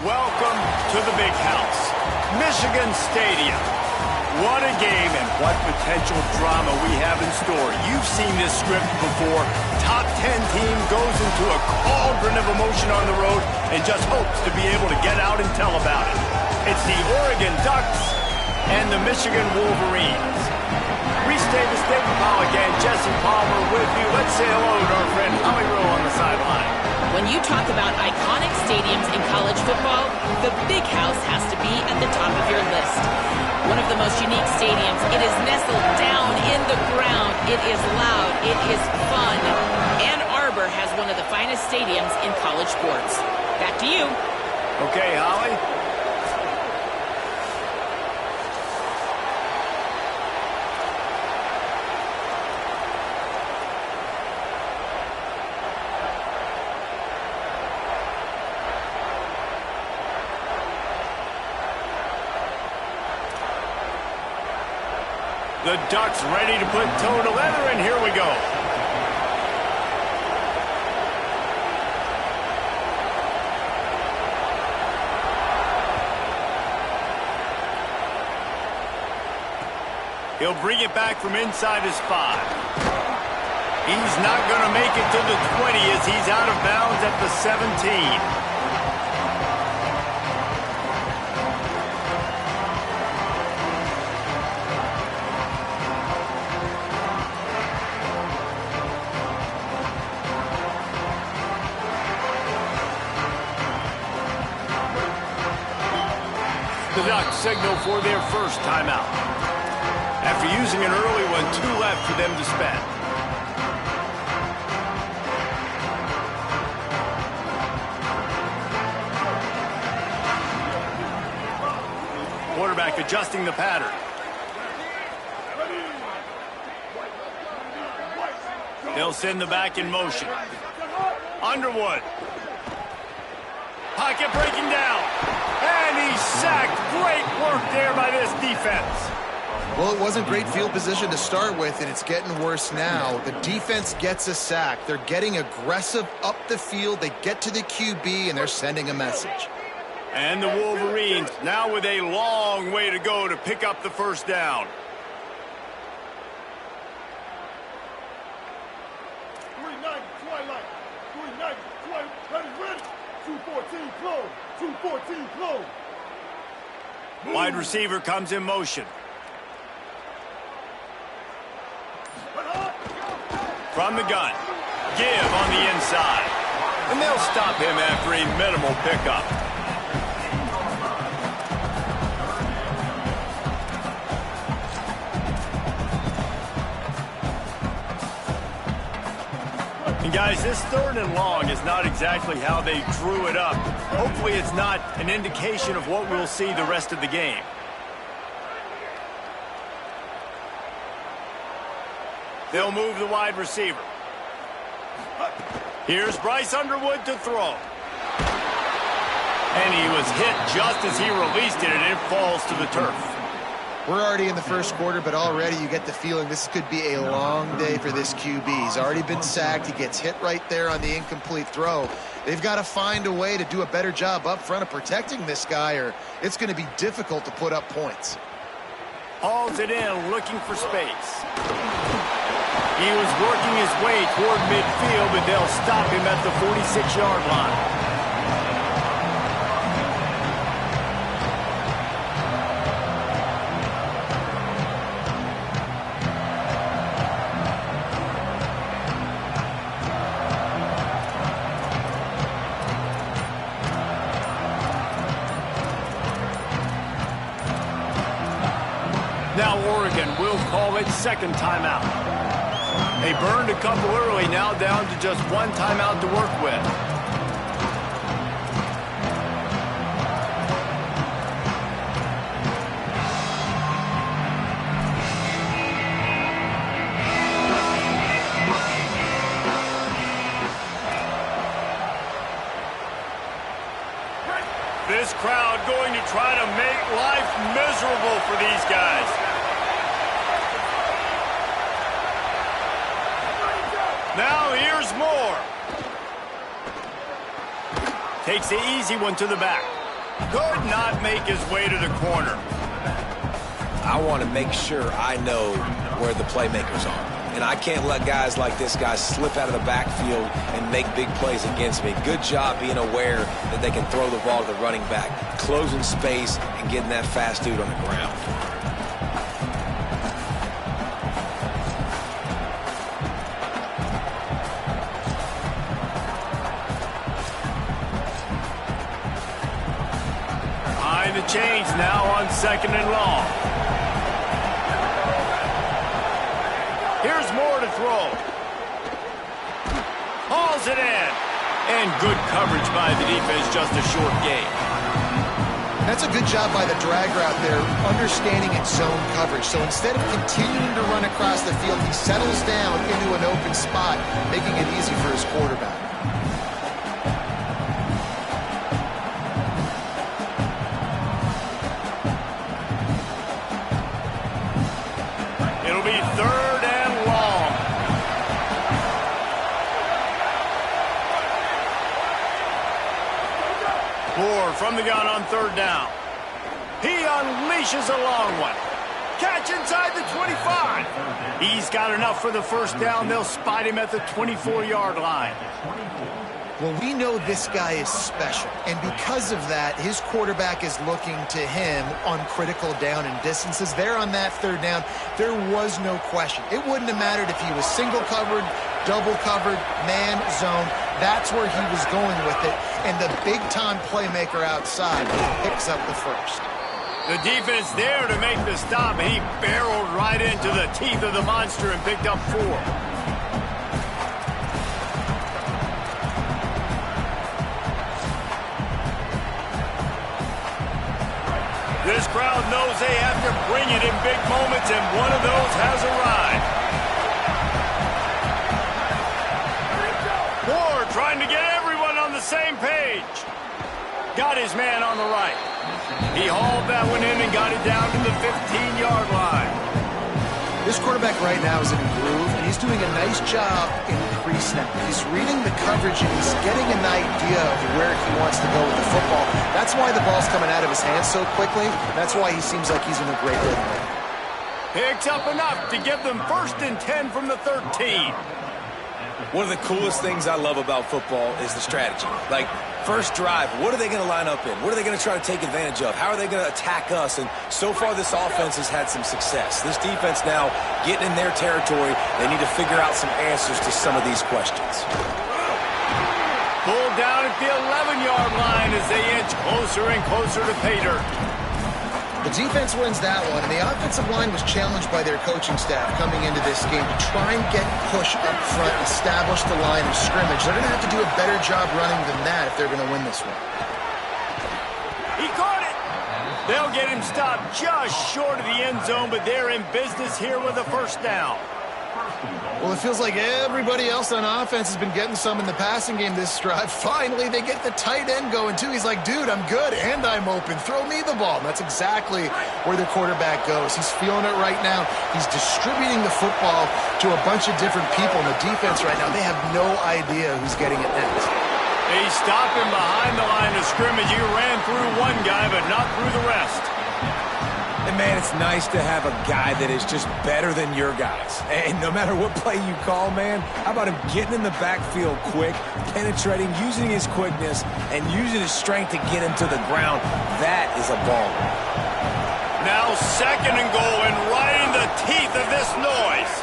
welcome to the big house, Michigan Stadium. What a game and what potential drama we have in store. You've seen this script before. Top 10 team goes into a cauldron of emotion on the road and just hopes to be able to get out and tell about it. It's the Oregon Ducks and the Michigan Wolverines. Restate the state, Paul again. Jesse Palmer with you. Let's say hello to our friend Holly Rowe on the sideline. When you talk about iconic stadiums in college football, the Big House has to be at the top of your list. One of the most unique stadiums. It is nestled down in the ground. It is loud. It is fun. Ann Arbor has one of the finest stadiums in college sports. Back to you. Okay, Holly. The Ducks ready to put toe to leather, and here we go. He'll bring it back from inside his 5. He's not going to make it to the 20 as he's out of bounds at the 17. The Ducks signal for their first timeout. After using an early one, 2 left for them to spend. Quarterback adjusting the pattern. They'll send the back in motion. Underwood. Pocket breaking down. And he's sacked. Great work there by this defense. Well, it wasn't great field position to start with, and it's getting worse now. The defense gets a sack. They're getting aggressive up the field. They get to the QB, and they're sending a message. And the Wolverines now with a long way to go to pick up the first down. Wide receiver comes in motion. From the gun. Give on the inside. And they'll stop him after a minimal pickup. And guys, this 3rd and long is not exactly how they drew it up. Hopefully it's not an indication of what we'll see the rest of the game. They'll move the wide receiver. Here's Bryce Underwood to throw. And he was hit just as he released it, and it falls to the turf. We're already in the first quarter, but already you get the feeling this could be a long day for this QB. He's already been sacked. He gets hit right there on the incomplete throw. They've got to find a way to do a better job up front of protecting this guy, or it's going to be difficult to put up points. Hauls it in, looking for space. He was working his way toward midfield, but they'll stop him at the 46-yard line. Now Oregon will call its second timeout. They burned a couple early, now down to just 1 timeout to work with. This crowd going to try to make life miserable for these guys. Now here's more. Takes the easy one to the back. Could not make his way to the corner. I want to make sure I know where the playmakers are. And I can't let guys like this guy slip out of the backfield and make big plays against me. Good job being aware that they can throw the ball to the running back, closing space and getting that fast dude on the ground. Behind the chains now on 2nd and long. Here's more to throw. Hauls it in. And good coverage by the defense, just a short gain. That's a good job by the drag route there, understanding its zone coverage. So instead of continuing to run across the field, he settles down into an open spot, making it easy for his quarterback. It'll be 3rd and long. Moore from the gun on 3rd down. He unleashes a long one. Catch inside the 25. He's got enough for the 1st down. They'll spot him at the 24-yard line. Well, we know this guy is special, and because of that, his quarterback is looking to him on critical down and distances. There on that 3rd down, there was no question. It wouldn't have mattered if he was single covered, double covered, man, zone. That's where he was going with it, and the big-time playmaker outside picks up the 1st. The defense there to make the stop, and he barreled right into the teeth of the monster and picked up 4. This crowd knows they have to bring it in big moments, and one of those has arrived. Moore trying to get everyone on the same page. Got his man on the right. He hauled that one in and got it down to the 15-yard line. This quarterback right now is in a groove, and he's doing a nice job in pre-snap. He's reading the coverage, and he's getting an idea of where he wants to go with the football. That's why the ball's coming out of his hands so quickly. That's why he seems like he's in a great rhythm. Picks up enough to give them 1st and 10 from the 13. One of the coolest things I love about football is the strategy. Like, first drive, what are they going to line up in? What are they going to try to take advantage of? How are they going to attack us? And so far, this offense has had some success. This defense now getting in their territory. They need to figure out some answers to some of these questions. Pulled down at the 11-yard line as they inch closer and closer to pay dirt. The defense wins that one, and the offensive line was challenged by their coaching staff coming into this game to try and get push up front, establish the line of scrimmage. They're going to have to do a better job running than that if they're going to win this one. He caught it. They'll get him stopped just short of the end zone, but they're in business here with a 1st down. Well, it feels like everybody else on offense has been getting some in the passing game this drive. Finally, they get the tight end going, too. He's like, dude, I'm good, and I'm open. Throw me the ball. And that's exactly where the quarterback goes. He's feeling it right now. He's distributing the football to a bunch of different people. And the defense right now, they have no idea who's getting it next. They stop him behind the line of scrimmage. He ran through one guy, but not through the rest. And, man, it's nice to have a guy that is just better than your guys. And no matter what play you call, man, how about him getting in the backfield quick, penetrating, using his quickness, and using his strength to get him to the ground? That is a ball. Now 2nd and goal, and right in the teeth of this noise.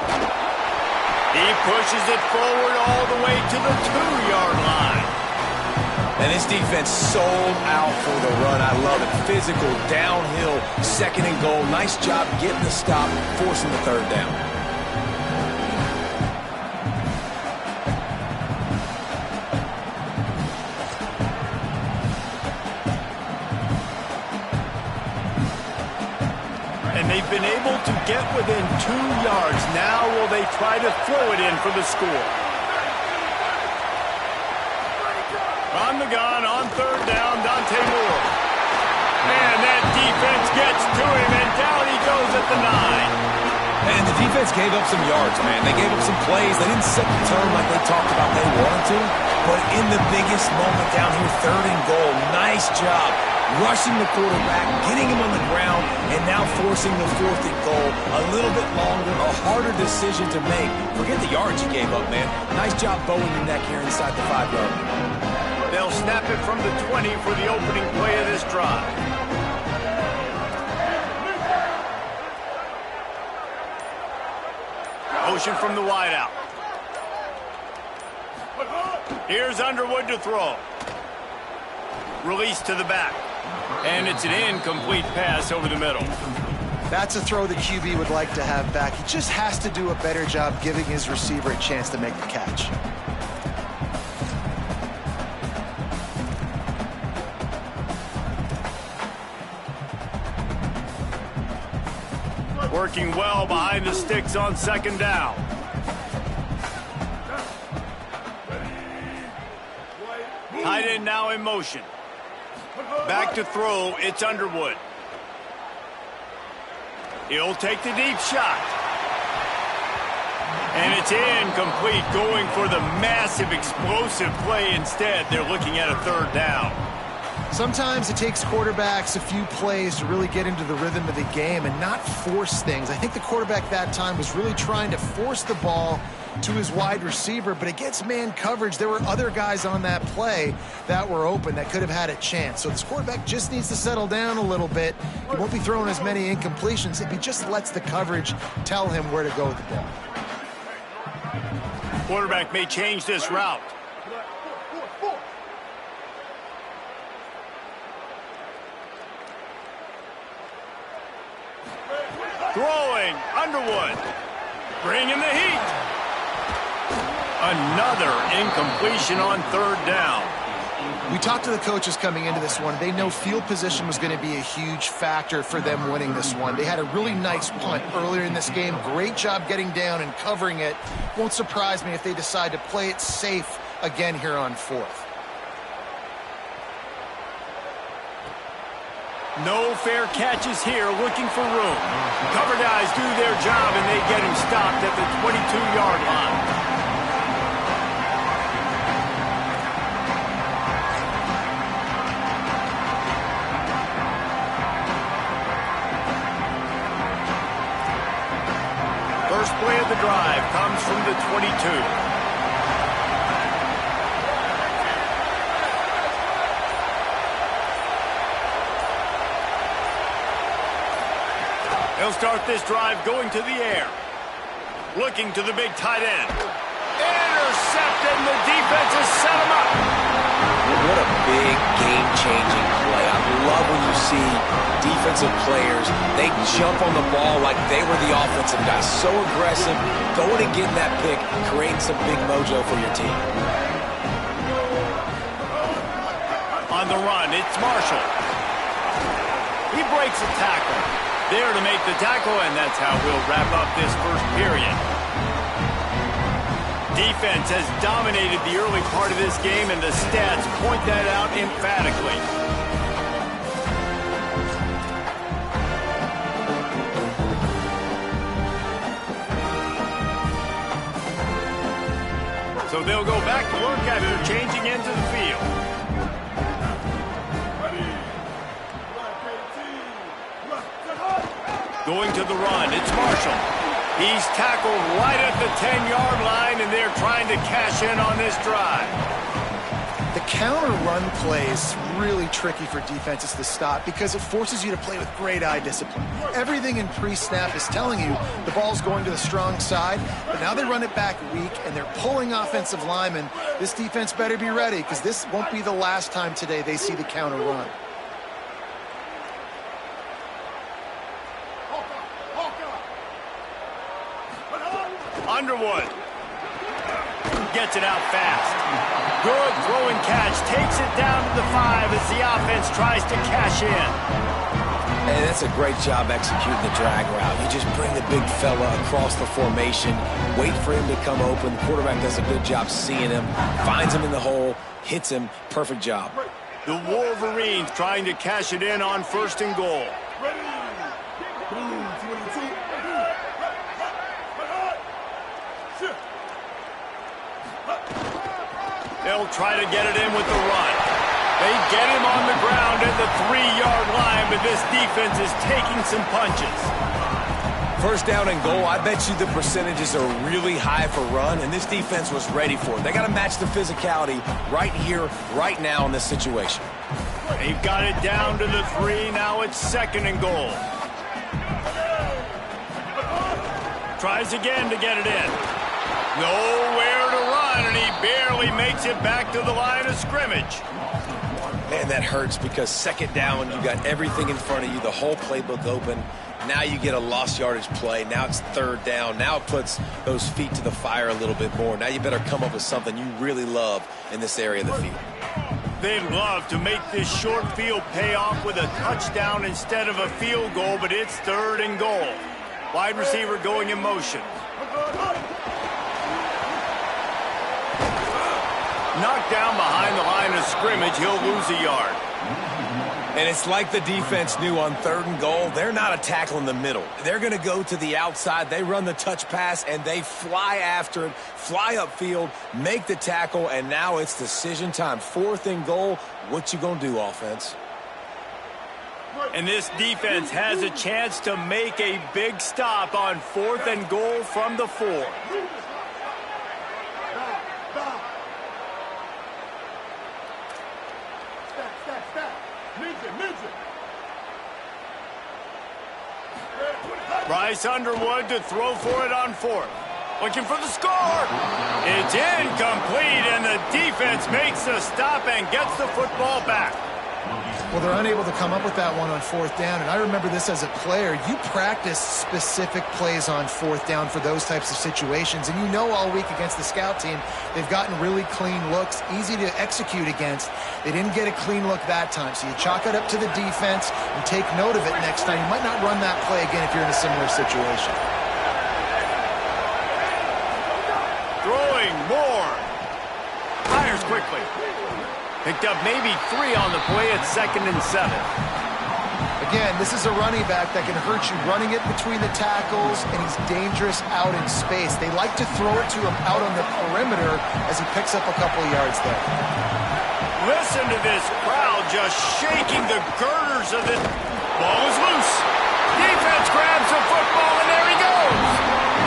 He pushes it forward all the way to the 2-yard line. And this defense sold out for the run. I love it. Physical, downhill, 2nd and goal. Nice job getting the stop, forcing the 3rd down. And they've been able to get within 2 yards. Now will they try to throw it in for the score? On the gun, on 3rd down, Dante Moore. And that defense gets to him, and down he goes at the 9. And the defense gave up some yards, man. They gave up some plays. They didn't set the tone like they talked about they wanted to. But in the biggest moment down here, 3rd and goal, nice job rushing the quarterback, getting him on the ground, and now forcing the 4th and goal. A little bit longer, a harder decision to make. Forget the yards you gave up, man. Nice job bowing your neck here inside the 5-yard line. They'll snap it from the 20 for the opening play of this drive. Motion from the wideout. Here's Underwood to throw. Release to the back. And it's an incomplete pass over the middle. That's a throw the QB would like to have back. He just has to do a better job giving his receiver a chance to make the catch. Working well behind the sticks on 2nd down. Tight end now in motion. Back to throw, it's Underwood. He'll take the deep shot. And it's incomplete, going for the massive explosive play instead. They're looking at a 3rd down. Sometimes it takes quarterbacks a few plays to really get into the rhythm of the game and not force things. I think the quarterback that time was really trying to force the ball to his wide receiver, but against man coverage, there were other guys on that play that were open that could have had a chance. So this quarterback just needs to settle down a little bit. He won't be throwing as many incompletions if he just lets the coverage tell him where to go with the ball. Quarterback may change this route. Throwing, Underwood. Bringing the heat. Another incompletion on 3rd down. We talked to the coaches coming into this one. They know field position was going to be a huge factor for them winning this one. They had a really nice punt earlier in this game. Great job getting down and covering it. Won't surprise me if they decide to play it safe again here on 4th. No fair catches here, looking for room. Cover guys do their job, and they get him stopped at the 22-yard line. First play of the drive comes from the 22. They'll start this drive going to the air. Looking to the big tight end. Intercepted, and the defense has set him up. What a big game-changing play. I love when you see defensive players, they jump on the ball like they were the offensive guys. So aggressive, going and getting that pick, creating some big mojo for your team. On the run, it's Marshall. He breaks a tackle. There to make the tackle, and that's how we'll wrap up this first period. Defense has dominated the early part of this game, and the stats point that out emphatically. So they'll go back to work after changing into the field. Going to the run, it's Marshall. He's tackled right at the 10-yard line, and they're trying to cash in on this drive. The counter run play is really tricky for defenses to stop because it forces you to play with great eye discipline. Everything in pre-snap is telling you the ball's going to the strong side, but now they run it back weak, and they're pulling offensive linemen. This defense better be ready because this won't be the last time today they see the counter run. Underwood gets it out fast. Good throwing catch. Takes it down to the 5 as the offense tries to cash in. And that's a great job executing the drag route. You just bring the big fella across the formation, wait for him to come open. The quarterback does a good job seeing him, finds him in the hole, hits him. Perfect job. The Wolverines trying to cash it in on 1st and goal. They'll try to get it in with the run. They get him on the ground at the 3 this defense is taking some punches. First down and goal, I bet you the percentages are really high for run, and this defense was ready for it. They got to match the physicality right here, right now in this situation. They've got it down to the 3. Now it's 2nd and goal. Tries again to get it in. Nowhere to run, and he barely makes it back to the line of scrimmage. Man, that hurts because 2nd down, you got everything in front of you, the whole playbook open. Now you get a lost yardage play. Now it's 3rd down. Now it puts those feet to the fire a little bit more. Now you better come up with something you really love in this area of the field. They'd love to make this short field pay off with a touchdown instead of a field goal, but it's 3rd and goal. Wide receiver going in motion. Knocked down behind the line of scrimmage. He'll lose a yard. And it's like the defense knew on 3rd and goal, they're not a tackle in the middle. They're going to go to the outside. They run the touch pass, and they fly after it, fly upfield, make the tackle, and now it's decision time. 4th and goal. What you going to do, offense? And this defense has a chance to make a big stop on 4th and goal from the 4. Bryce Underwood to throw for it on 4th. Looking for the score. It's incomplete, and the defense makes the stop and gets the football back. Well, they're unable to come up with that one on 4th down, and I remember this as a player. You practice specific plays on 4th down for those types of situations, and you know all week against the scout team, they've gotten really clean looks, easy to execute against. They didn't get a clean look that time, so you chalk it up to the defense and take note of it next time. You might not run that play again if you're in a similar situation. Throwing more. Fires quickly. Picked up maybe 3 on the play at 2nd and 7. Again, this is a running back that can hurt you running it between the tackles, and he's dangerous out in space. They like to throw it to him out on the perimeter as he picks up a couple of yards there. Listen to this crowd just shaking the girders of it. Ball is loose. Defense grabs the football, and there he goes.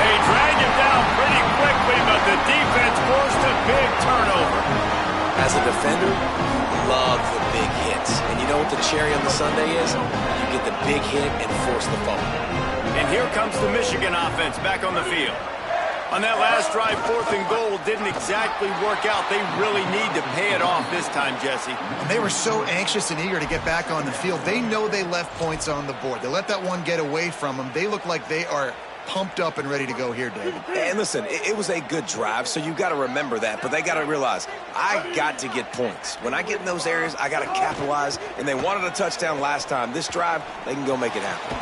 They drag him down pretty quickly, but the defense forced a big turnover. As a defender, love the big hits. And you know what the cherry on the sundae is? You get the big hit and force the fumble. And here comes the Michigan offense back on the field. On that last drive, 4th and goal didn't exactly work out. They really need to pay it off this time, Jesse. And they were so anxious and eager to get back on the field. They know they left points on the board. They let that one get away from them. They look like they are pumped up and ready to go here, David. And listen, it was a good drive, so you got to remember that. But they got to realize, I got to get points. When I get in those areas, I got to capitalize. And they wanted a touchdown last time. This drive, they can go make it happen.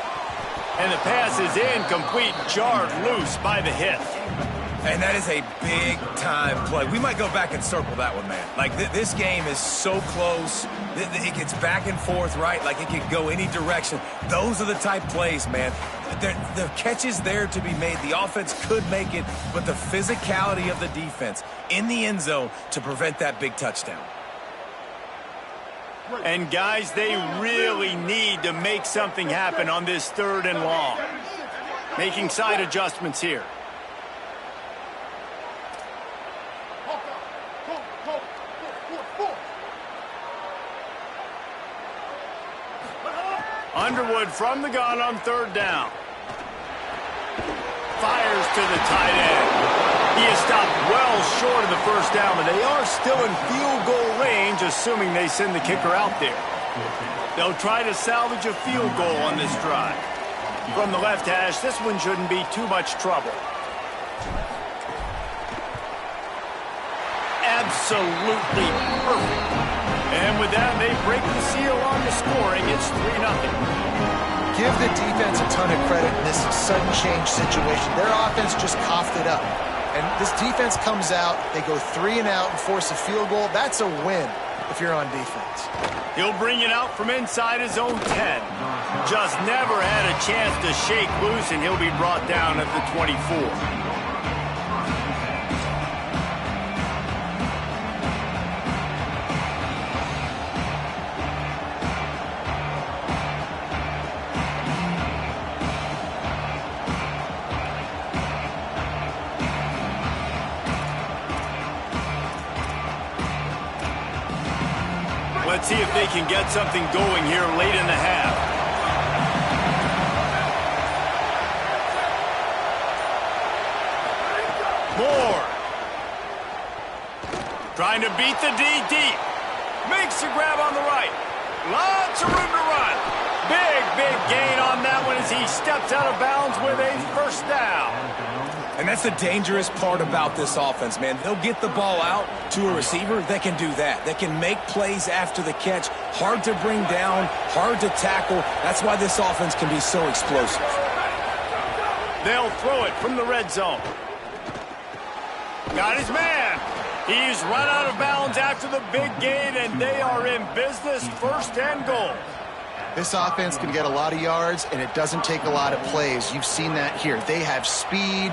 And the pass is incomplete, jarred loose by the hit. And that is a big-time play. We might go back and circle that one, man. Like, this game is so close. It gets back and forth, right? Like, it can go any direction. Those are the type plays, man. The catch is there to be made. The offense could make it, but the physicality of the defense in the end zone to prevent that big touchdown. And, guys, they really need to make something happen on this 3rd and long. Making side adjustments here. Underwood from the gun on 3rd down. Fires to the tight end. He is stopped well short of the 1st down, but they are still in field goal range, assuming they send the kicker out there. They'll try to salvage a field goal on this drive. From the left hash, this one shouldn't be too much trouble. Absolutely perfect. And with that, they break the seal on the scoring. It's 3-0. Give the defense a ton of credit in this sudden change situation. Their offense just coughed it up. And this defense comes out, they go 3 and out and force a field goal. That's a win if you're on defense. He'll bring it out from inside his own 10. Just never had a chance to shake loose, and he'll be brought down at the 24. Let's see if they can get something going here late in the half. Moore. Trying to beat the D deep. Makes the grab on the right. Lots of room to run. Big gain on that one as he steps out of bounds with a first down. And that's the dangerous part about this offense, man. They'll get the ball out to a receiver. They can do that. They can make plays after the catch. Hard to bring down, hard to tackle. That's why this offense can be so explosive. They'll throw it from the red zone. Got his man. He's run out of bounds after the big gain, and they are in business, first and goal. This offense can get a lot of yards, and it doesn't take a lot of plays. You've seen that here. They have speed,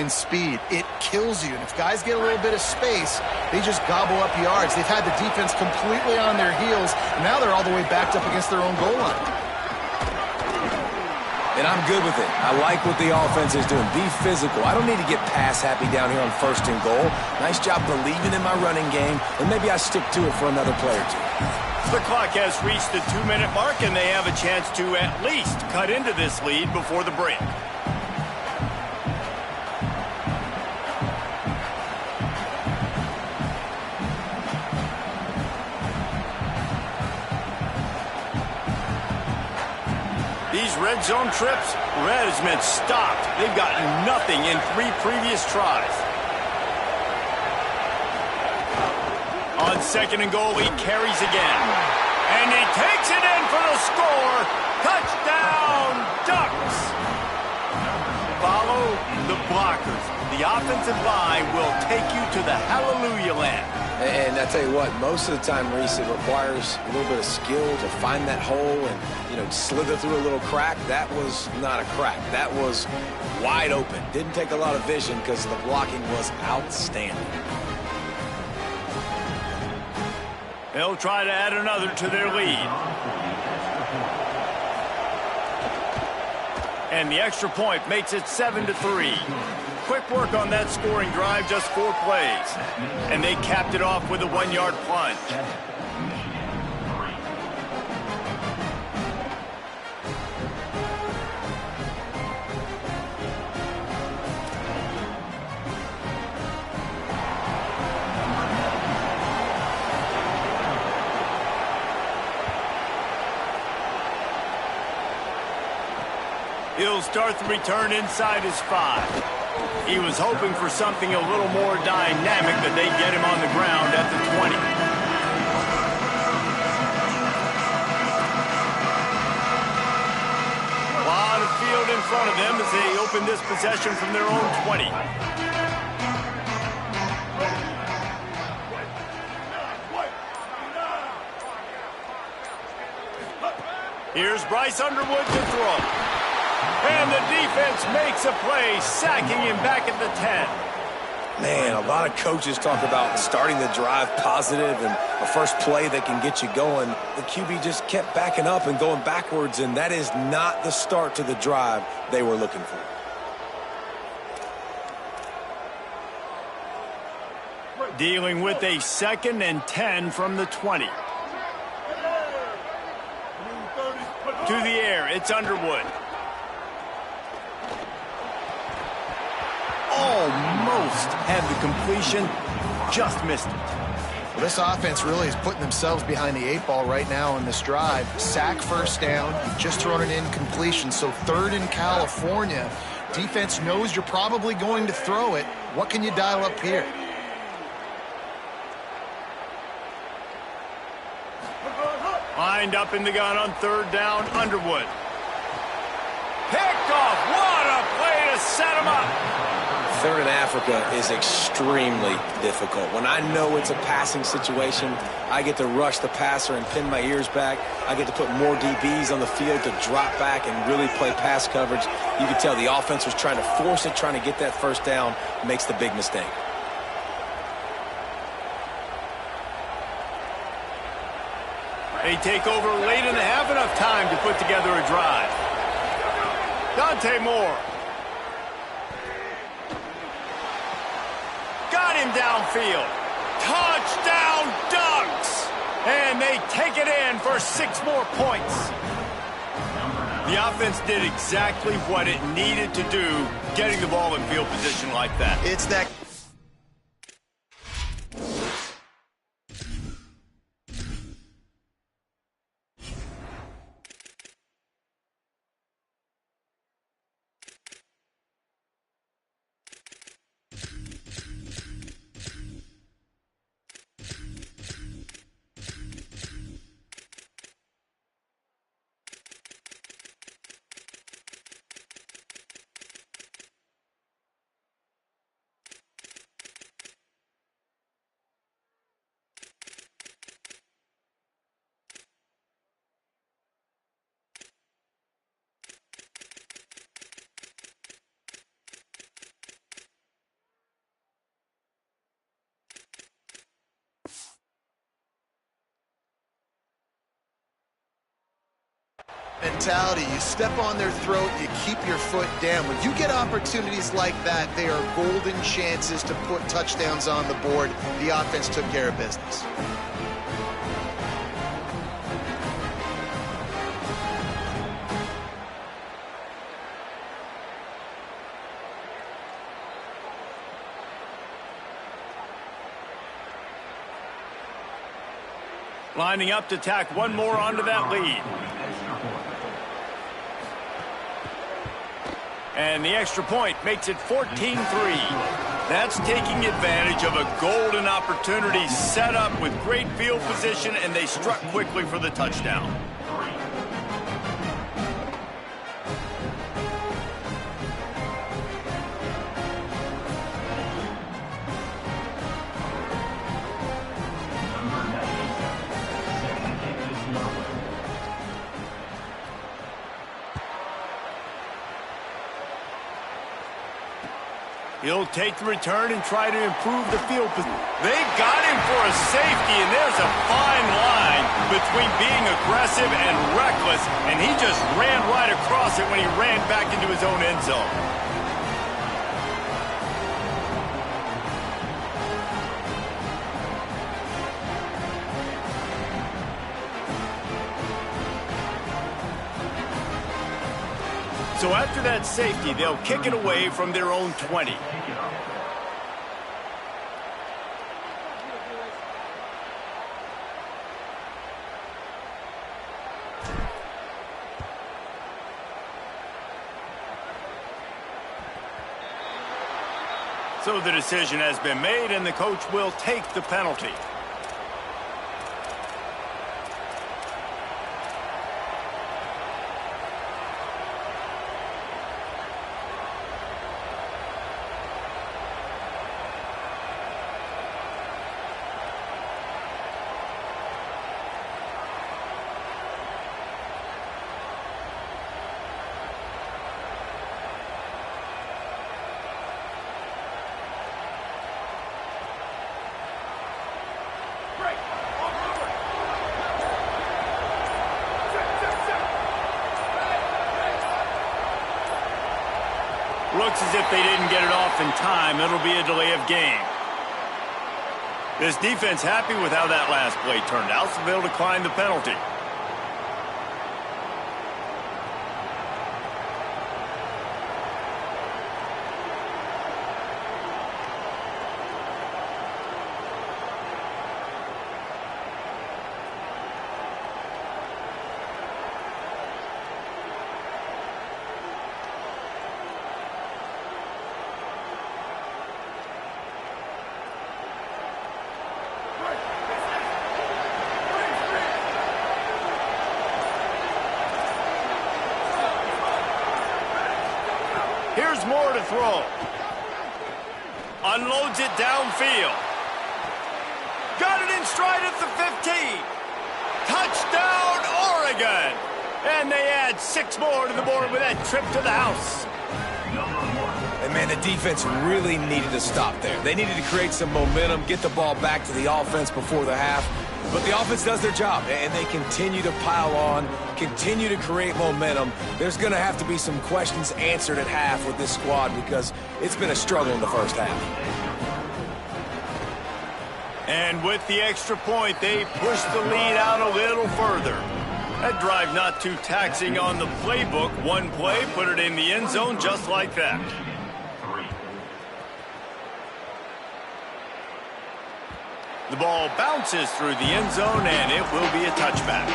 and speed. It kills you. And if guys get a little bit of space, they just gobble up yards. They've had the defense completely on their heels, and now they're all the way backed up against their own goal line. And I'm good with it. I like what the offense is doing. Be physical. I don't need to get pass happy down here on first and goal. Nice job believing in my running game, and maybe I stick to it for another play or two. The clock has reached the 2-minute mark, and they have a chance to at least cut into this lead before the break. These red zone trips, red has meant stopped. They've gotten nothing in 3 previous tries. On second and goal, he carries again. And he takes it in for the score. Touchdown, Ducks. Follow the blockers. The offensive line will take you to the hallelujah land. And I tell you what, most of the time, Reese, it requires a little bit of skill to find that hole and, slither through a little crack. That was not a crack. That was wide open. Didn't take a lot of vision because the blocking was outstanding. They'll try to add another to their lead. And the extra point makes it 7-3. Quick work on that scoring drive, just 4 plays. And they capped it off with a 1-yard plunge. He'll start the return inside his 5. He was hoping for something a little more dynamic, but they get him on the ground at the 20. A lot of field in front of them as they open this possession from their own 20. Here's Bryce Underwood to throw. And the defense makes a play, sacking him back at the 10. Man, a lot of coaches talk about starting the drive positive and a first play that can get you going. The QB just kept backing up and going backwards, and that is not the start to the drive they were looking for. Dealing with a 2nd and 10 from the 20. To the air, it's Underwood. Almost had the completion, just missed it. Well, this offense really is putting themselves behind the 8 ball right now on this drive. Sack, first down, just thrown an incompletion, so 3rd in California. Defense knows you're probably going to throw it. What can you dial up here? Lined up in the gun on 3rd down, Underwood. Picked off, what a play to set him up. 3rd in Africa is extremely difficult. When I know it's a passing situation, I get to rush the passer and pin my ears back. I get to put more DBs on the field to drop back and really play pass coverage. You can tell the offense was trying to force it, trying to get that first down, makes the big mistake. They take over late in the half, enough time to put together a drive. Dante Moore. Got him downfield. Touchdown, Ducks! And they take it in for 6 more points. The offense did exactly what it needed to do, getting the ball in field position like that. It's that... mentality. You step on their throat, you keep your foot down. When you get opportunities like that, they are golden chances to put touchdowns on the board. The offense took care of business. Lining up to tack one more onto that lead. And the extra point makes it 14-3. That's taking advantage of a golden opportunity set up with great field position, and they struck quickly for the touchdown. He'll take the return and try to improve the field position. They got him for a safety, and there's a fine line between being aggressive and reckless, and he just ran right across it when he ran back into his own end zone. So after that safety, they'll kick it away from their own 20. So the decision has been made, and the coach will take the penalty. Looks as if they didn't get it off in time. It'll be a delay of game. This defense happy with how that last play turned out, so they'll decline the penalty. Here's more to throw. Unloads it downfield. Got it in stride at the 15. Touchdown, Oregon. And they add 6 more to the board with that trip to the house. And, man, the defense really needed to stop there. They needed to create some momentum, get the ball back to the offense before the half. But the offense does their job, and they continue to pile on, continue to create momentum. There's going to have to be some questions answered at half with this squad because it's been a struggle in the first half. And with the extra point, they push the lead out a little further. That drive not too taxing on the playbook. One play, put it in the end zone just like that. The ball bounces through the end zone, and it will be a touchback.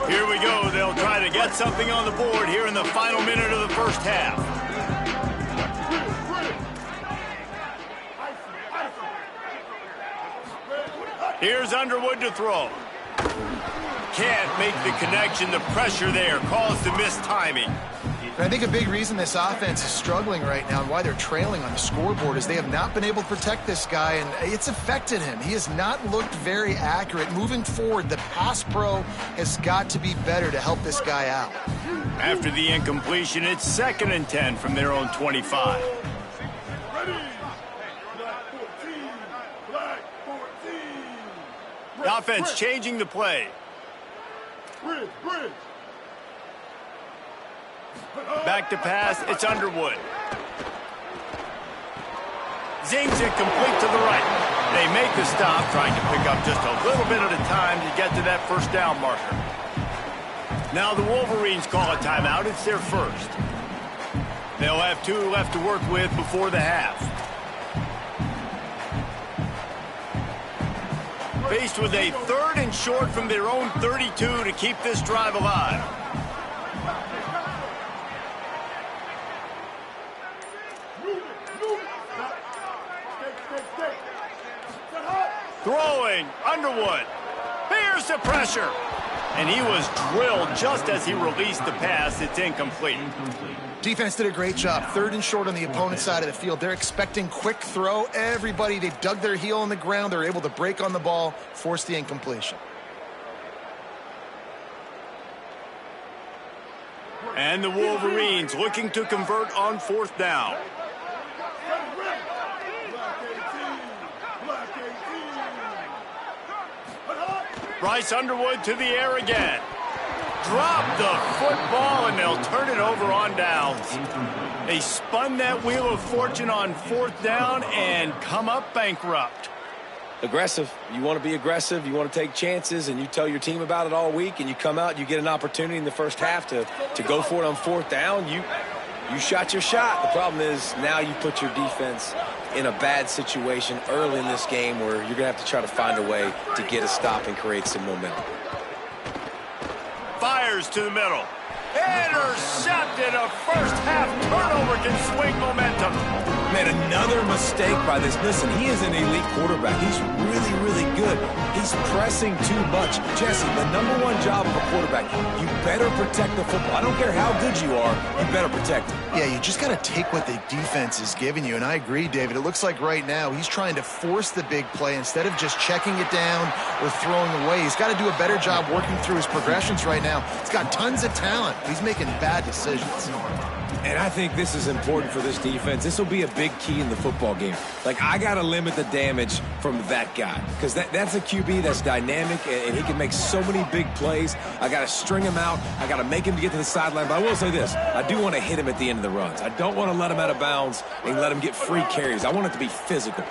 Here we go. They'll try to get something on the board here in the final minute of the first half. Here's Underwood to throw. Can't make the connection. The pressure there caused the missed timing. I think a big reason this offense is struggling right now and why they're trailing on the scoreboard is they have not been able to protect this guy, and it's affected him. He has not looked very accurate. Moving forward, the pass pro has got to be better to help this guy out. After the incompletion, it's 2nd and 10 from their own 25. The offense changing the play. Back to pass, it's Underwood. Zings it complete to the right. They make the stop, trying to pick up just a little bit at a time to get to that first down marker. Now the Wolverines call a timeout. It's their first. They'll have 2 left to work with before the half. Faced with a 3rd and short from their own 32 to keep this drive alive. Throwing, Underwood. Here's the pressure. And he was drilled just as he released the pass. It's incomplete. Defense did a great job. 3rd and short on the opponent's side of the field. They're expecting quick throw. Everybody, they dug their heel on the ground. They're able to break on the ball, force the incompletion. And the Wolverines looking to convert on 4th down. Bryce Underwood to the air again. Drop the football, and they'll turn it over on downs. They spun that wheel of fortune on 4th down and come up bankrupt. Aggressive. You want to be aggressive. You want to take chances, and you tell your team about it all week, and you come out and you get an opportunity in the first half to go for it on 4th down. You shot your shot. The problem is now you put your defense in a bad situation early in this game where you're going to have to try to find a way to get a stop and create some momentum. Fires to the middle. Intercepted. A first half turnover can swing momentum. Man, another mistake by this. Listen, he is an elite quarterback. He's really, really good. He's pressing too much. Jesse, the #1 job of a quarterback, you better protect the football. I don't care how good you are, you better protect it. Yeah, you just got to take what the defense is giving you, and I agree, David. It looks like right now he's trying to force the big play instead of just checking it down or throwing away. He's got to do a better job working through his progressions right now. He's got tons of talent. He's making bad decisions. And I think this is important for this defense. This will be a big key in the football game. Like, I got to limit the damage from that guy because that's a QB that's dynamic, and he can make so many big plays. I got to string him out. I got to make him get to the sideline. But I will say this. I do want to hit him at the end of the runs. I don't want to let him out of bounds and let him get free carries. I want it to be physical.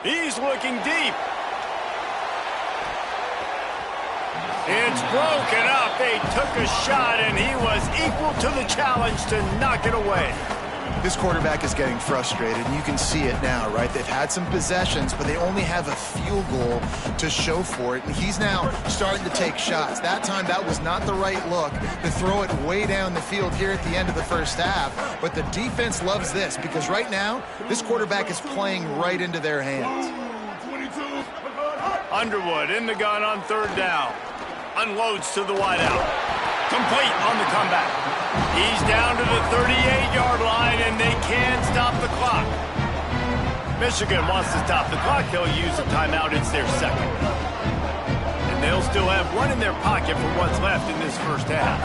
He's looking deep. It's broken up. They took a shot, and he was equal to the challenge to knock it away. This quarterback is getting frustrated, and you can see it now, right? They've had some possessions, but they only have a field goal to show for it, and he's now starting to take shots. That time, that was not the right look to throw it way down the field here at the end of the first half, but the defense loves this because right now, this quarterback is playing right into their hands. Underwood in the gun on 3rd down. Unloads to the wideout. Complete on the comeback. He's down to the 38-yard line, and they can't stop the clock. Michigan wants to stop the clock. They'll use a timeout. It's their 2nd. And they'll still have one in their pocket for what's left in this first half.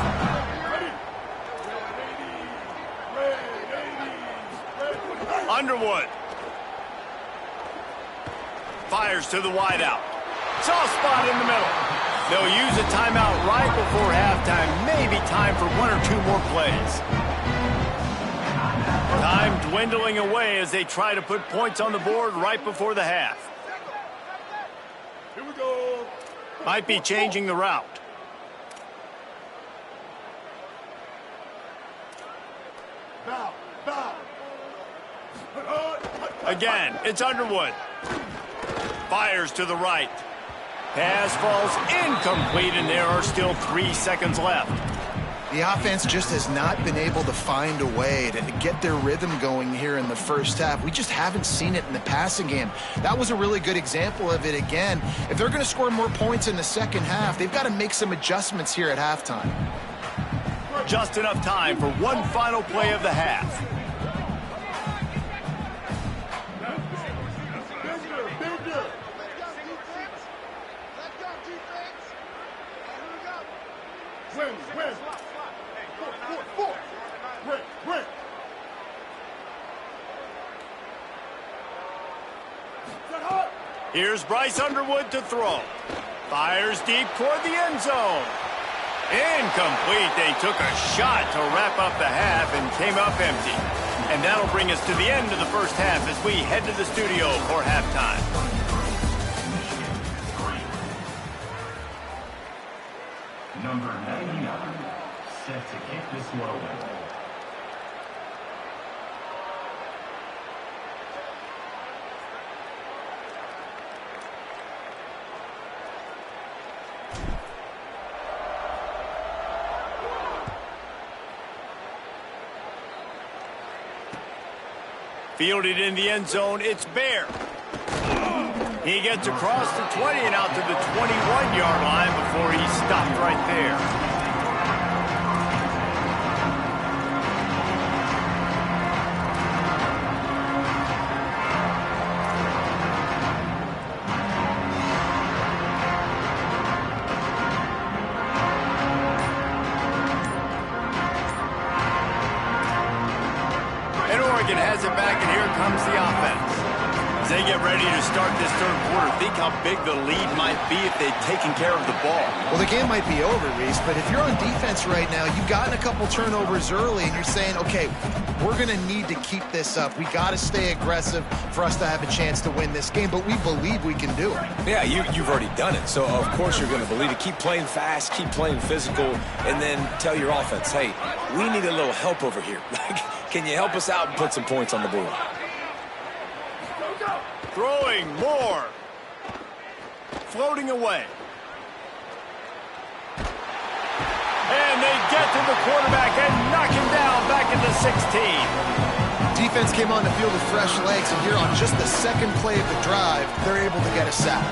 Underwood. Fires to the wideout. Soft spot in the middle. They'll use a timeout right before halftime. Maybe time for 1 or 2 more plays. Time dwindling away as they try to put points on the board right before the half. Here we go. Might be changing the route. Bow. Again, it's Underwood. Fires to the right. Pass falls incomplete, and there are still 3 seconds left. The offense just has not been able to find a way to get their rhythm going here in the first half. We just haven't seen it in the passing game. That was a really good example of it again. If they're going to score more points in the second half, they've got to make some adjustments here at halftime. Just enough time for one final play of the half. Here's Bryce Underwood to throw. Fires deep toward the end zone. Incomplete. They took a shot to wrap up the half and came up empty. And that'll bring us to the end of the first half as we head to the studio for halftime. Number 99, set to kick this one away. Fielded in the end zone, it's Bear. He gets across the 20 and out to the 21-yard line before he stopped right there. Has it back, and here comes the offense. As they get ready to start this third quarter, think how big the lead might be if they'd taken care of the ball. Well, the game might be over, Reese, but if you're on defense right now, you've gotten a couple turnovers early, and you're saying, okay, we're going to need to keep this up. We got to stay aggressive for us to have a chance to win this game, but we believe we can do it. Yeah, you've already done it, so of course you're going to believe it. Keep playing fast, keep playing physical, and then tell your offense, hey, we need a little help over here. Can you help us out and put some points on the board? Throwing more. Floating away. And they get to the quarterback and knock him down back at the 16. Defense came on the field with fresh legs, and here on just the second play of the drive, they're able to get a sack.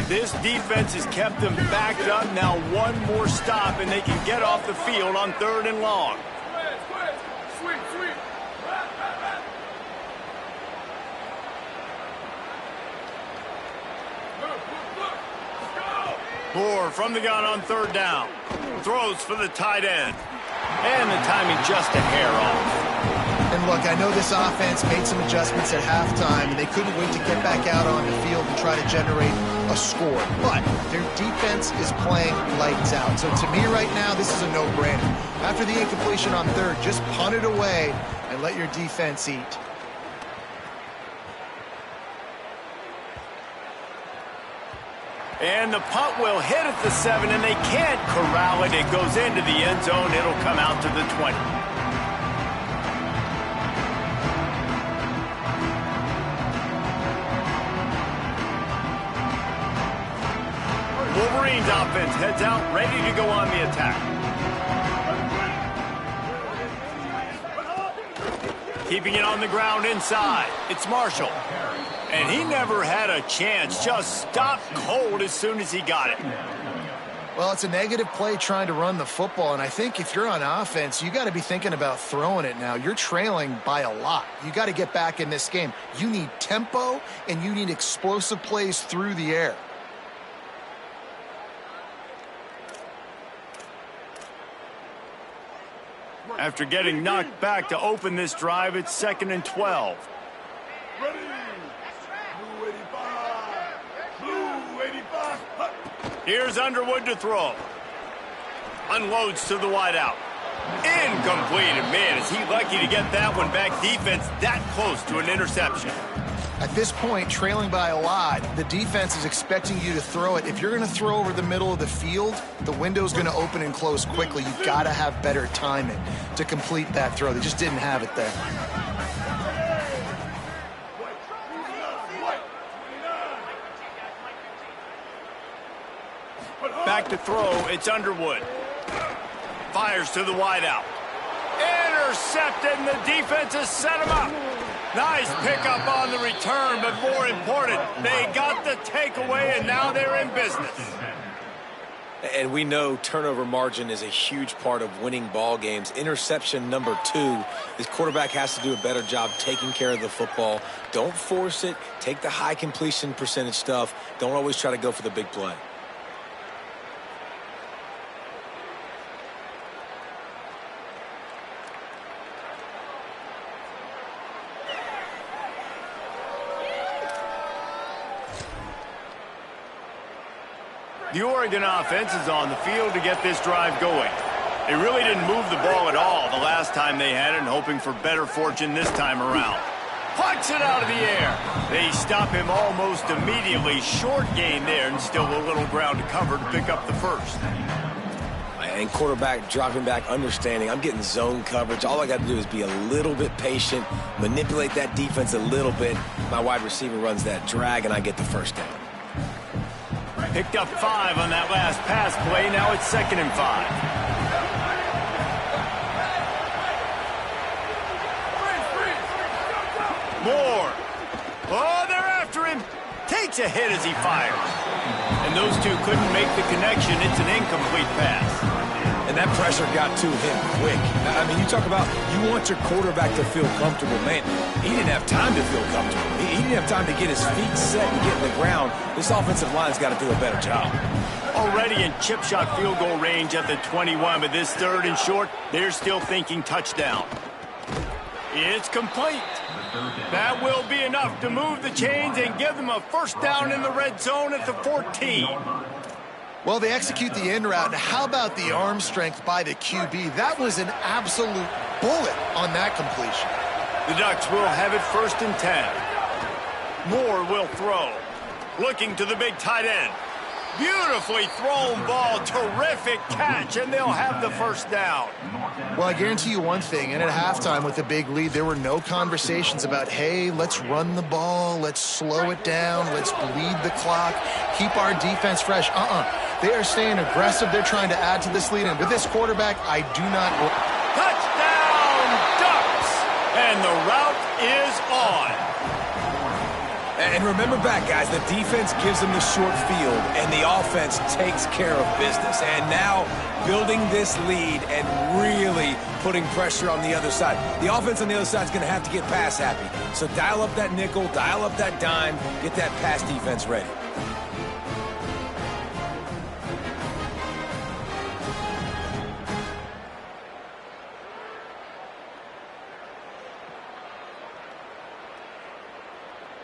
This defense has kept them backed up. Now one more stop, and they can get off the field on 3rd and long. Sweet. Moore from the gun on 3rd down. Throws for the tight end. And the timing just a hair off. And look, I know this offense made some adjustments at halftime, and they couldn't wait to get back out on the field and try to generate a score. But their defense is playing lights out. So to me right now, this is a no-brainer. After the incompletion on 3rd, just punt it away and let your defense eat. And the punt will hit at the 7, and they can't corral it. It goes into the end zone. It'll come out to the 20. Wolverines offense heads out, ready to go on the attack. Keeping it on the ground inside. It's Marshall. And he never had a chance. Just stopped cold as soon as he got it. Well, it's a negative play trying to run the football, and I think if you're on offense, you got to be thinking about throwing it now. You're trailing by a lot. You got to get back in this game. You need tempo, and you need explosive plays through the air. After getting knocked back to open this drive, it's 2nd and 12. Ready. Blue 85. Blue 85. Here's Underwood to throw. Unloads to the wideout. Incomplete. And man, is he lucky to get that one back. Defense that close to an interception. At this point, trailing by a lot, the defense is expecting you to throw it. If you're going to throw over the middle of the field, the window's going to open and close quickly. You've got to have better timing to complete that throw. They just didn't have it there. Back to throw, it's Underwood. Fires to the wideout. Intercepted, and the defense has set him up. Nice pickup on the return, but more important, they got the takeaway, and now they're in business. And we know turnover margin is a huge part of winning ball games. Interception number 2. This quarterback has to do a better job taking care of the football. Don't force it. Take the high completion percentage stuff. Don't always try to go for the big play. The Oregon offense is on the field to get this drive going. They really didn't move the ball at all the last time they had it, and hoping for better fortune this time around. Plucks it out of the air. They stop him almost immediately. Short gain there, and still a little ground to cover to pick up the first. And quarterback dropping back, understanding I'm getting zone coverage. All I got to do is be a little bit patient, manipulate that defense a little bit. My wide receiver runs that drag, and I get the first down. Picked up 5 on that last pass play. Now it's 2nd and 5. Moore. Oh, they're after him. Takes a hit as he fires. And those two couldn't make the connection. It's an incomplete pass. And that pressure got to him quick. I mean, you talk about you want your quarterback to feel comfortable. Man, he didn't have time to feel comfortable. He didn't have time to get his feet set and get in the ground. This offensive line's got to do a better job. Already in chip shot field goal range at the 21, but this 3rd and short, they're still thinking touchdown. It's complete. That will be enough to move the chains and give them a first down in the red zone at the 14. Well, they execute the in route. Now, how about the arm strength by the QB? That was an absolute bullet on that completion. The Ducks will have it 1st and 10. Moore will throw. Looking to the big tight end. Beautifully thrown ball. Terrific catch, and they'll have the first down. Well, I guarantee you one thing, and at halftime with a big lead, there were no conversations about, hey, let's run the ball, let's slow it down, let's bleed the clock, keep our defense fresh. They are staying aggressive. They're trying to add to this lead, and with this quarterback, I do not... Touchdown, Ducks! And the route is on. And remember back, guys, the defense gives them the short field, and the offense takes care of business. And now building this lead and really putting pressure on the other side. The offense on the other side is going to have to get pass happy. So dial up that nickel, dial up that dime, get that pass defense ready.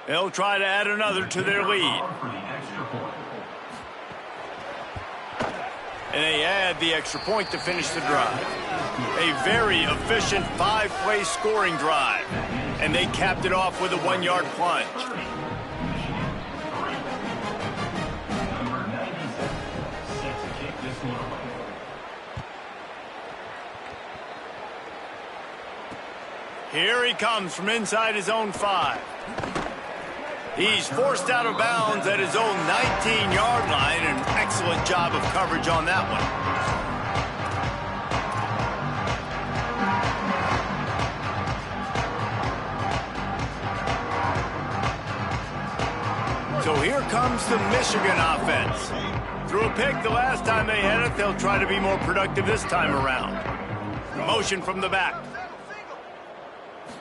They'll try to add another to their lead. And they add the extra point to finish the drive. A very efficient 5-play scoring drive. And they capped it off with a 1-yard plunge. Here he comes from inside his own 5. He's forced out of bounds at his own 19-yard line. An excellent job of coverage on that one. So here comes the Michigan offense. Threw a pick the last time they had it. They'll try to be more productive this time around. Motion from the back.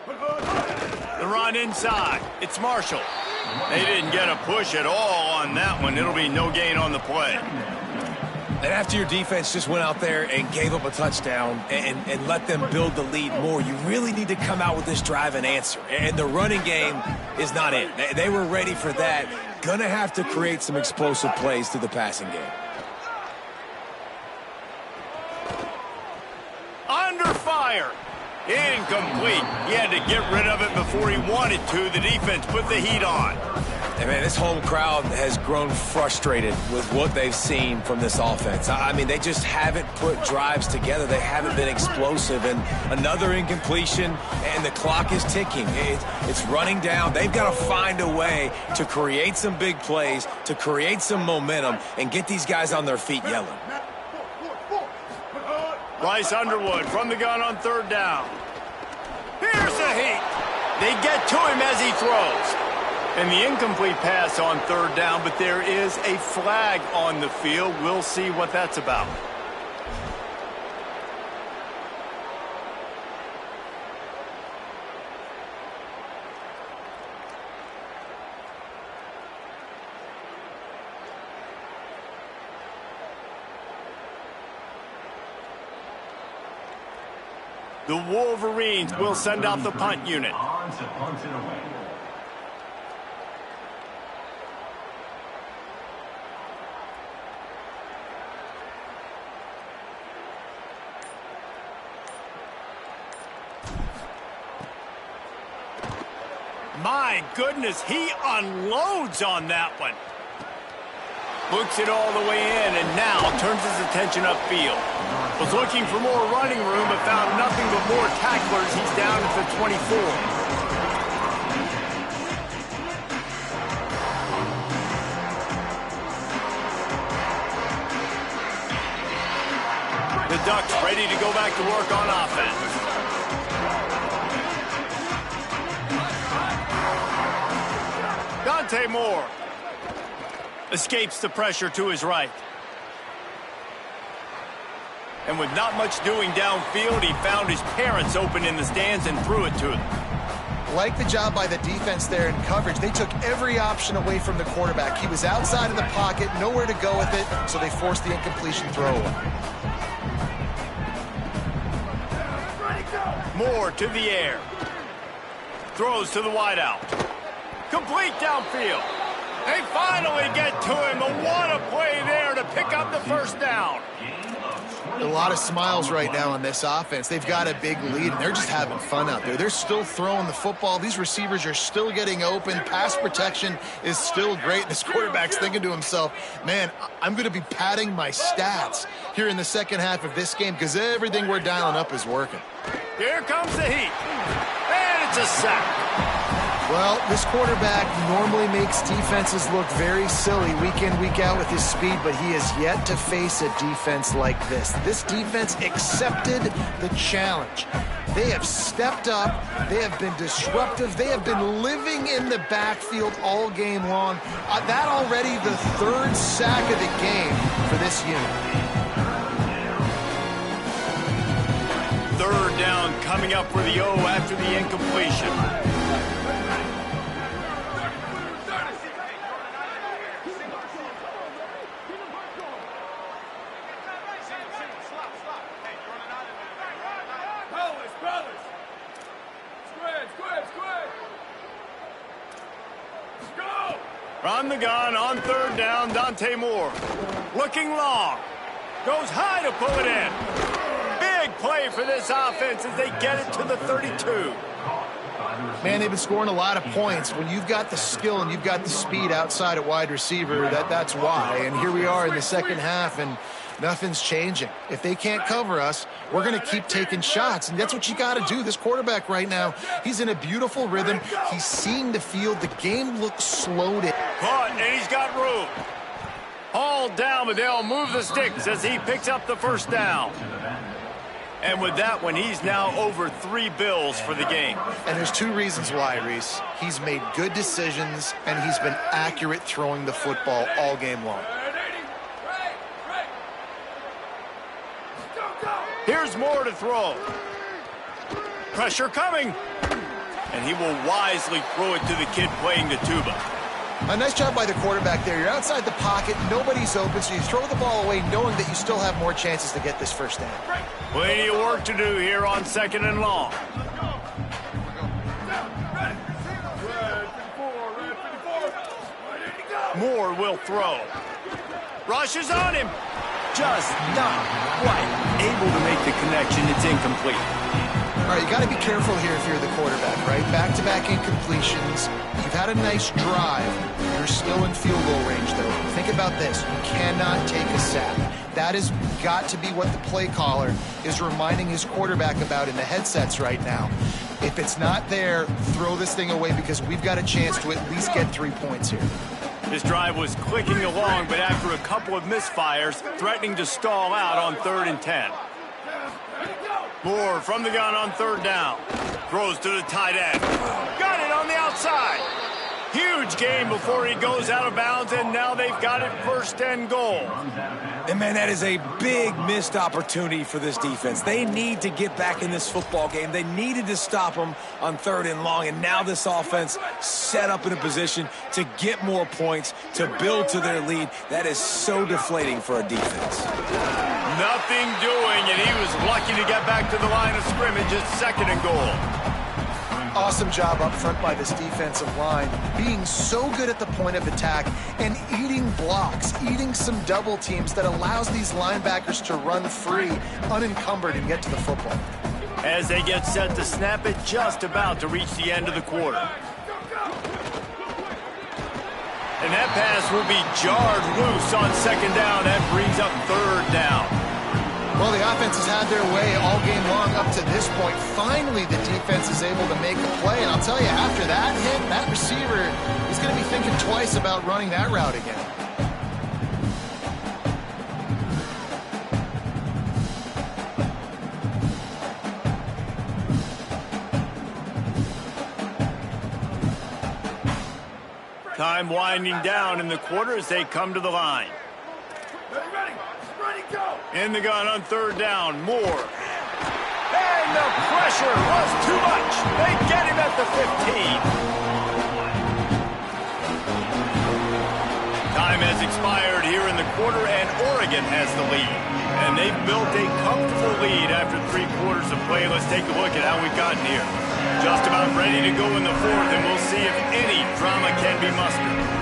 The run inside. It's Marshall. They didn't get a push at all on that one. It'll be no gain on the play. And after your defense just went out there and gave up a touchdown and let them build the lead more, you really need to come out with this drive and answer. And the running game is not it. They were ready for that. Gonna have to create some explosive plays through the passing game. Under fire. Incomplete. He had to get rid of it before he wanted to. The defense put the heat on. And man, this home crowd has grown frustrated with what they've seen from this offense. I mean, they just haven't put drives together. They haven't been explosive. And another incompletion, and the clock is ticking. It's running down. They've got to find a way to create some big plays, to create some momentum, and get these guys on their feet yelling. Bryce Underwood from the gun on third down. Here's the heat. They get to him as he throws. And the incomplete pass on third down, but there is a flag on the field. We'll see what that's about. The Wolverines will send out the punt unit. On to punt it away. My goodness, he unloads on that one. Books it all the way in and now turns his attention upfield. Was looking for more running room but found nothing but more tacklers. He's down at the 24. The Ducks ready to go back to work on offense. Dante Moore escapes the pressure to his right. And with not much doing downfield, he found his parents open in the stands and threw it to them. Like the job by the defense there in coverage. They took every option away from the quarterback. He was outside of the pocket, nowhere to go with it, so they forced the incompletion throw away. Moore to the air. Throws to the wideout. Complete downfield. They finally get to him. And what a play there to pick up the first down. A lot of smiles right now on this offense. They've got a big lead, and they're just having fun out there. They're still throwing the football. These receivers are still getting open. Pass protection is still great. This quarterback's thinking to himself, man, I'm going to be padding my stats here in the second half of this game because everything we're dialing up is working. Here comes the heat. And it's a sack. Well, this quarterback normally makes defenses look very silly week in, week out with his speed, but he has yet to face a defense like this. This defense accepted the challenge. They have stepped up. They have been disruptive. They have been living in the backfield all game long. That already the third sack of the game for this unit. Third down coming up for the O after the incompletion. From the gun on third down, Dante Moore. Looking long. Goes high to pull it in. Big play for this offense as they get it to the 32. Man, they've been scoring a lot of points. When you've got the skill and you've got the speed outside at wide receiver, that's why. And here we are in the second half, and nothing's changing. If they can't cover us, we're going to keep taking shots, and that's what you got to do. This quarterback right now, he's in a beautiful rhythm. He's seeing the field. The game looks slow to Caught, and he's got room. Hauled down, but they'll move the sticks as he picks up the first down. And with that one, he's now over 3 bills for the game. And there's 2 reasons why, Reese. He's made good decisions, and he's been accurate throwing the football all game long. Here's Moore to throw. Pressure coming. And he will wisely throw it to the kid playing the tuba. A nice job by the quarterback there. You're outside the pocket, nobody's open, so you throw the ball away knowing that you still have more chances to get this first down. Plenty of work to do here on 2nd and long. Moore will throw. Rushes on him. Just not quite able to make the connection. It's incomplete. All right, you got to be careful here if you're the quarterback, right? Back-to-back incompletions. You've had a nice drive. You're still in field goal range, though. Think about this. You cannot take a sack. That has got to be what the play caller is reminding his quarterback about in the headsets right now. If it's not there, throw this thing away because we've got a chance to at least get 3 points here. This drive was clicking along, but after a couple of misfires, threatening to stall out on 3rd and 10. Moore from the gun on 3rd down. Throws to the tight end. Got it on the outside. Huge gain before he goes out of bounds, and now they've got it 1st and goal. And, man, that is a big missed opportunity for this defense. They need to get back in this football game. They needed to stop them on 3rd and long, and now this offense set up in a position to get more points, to build to their lead. That is so deflating for a defense. Nothing doing, and he was lucky to get back to the line of scrimmage at 2nd and goal. Awesome job up front by this defensive line, being so good at the point of attack and eating blocks, eating some double teams that allows these linebackers to run free, unencumbered, and get to the football. As they get set to snap it, just about to reach the end of the quarter. And that pass will be jarred loose on 2nd down. That brings up 3rd down. Well, the offense has had their way all game long up to this point. Finally, the defense is able to make a play. And I'll tell you, after that hit, that receiver is going to be thinking twice about running that route again. Time winding down in the quarter as they come to the line. In the gun on 3rd down, Moore. And the pressure was too much. They get him at the 15. Time has expired here in the quarter, and Oregon has the lead. And they've built a comfortable lead after 3 quarters of play. Let's take a look at how we've gotten here. Just about ready to go in the 4th, and we'll see if any drama can be mustered.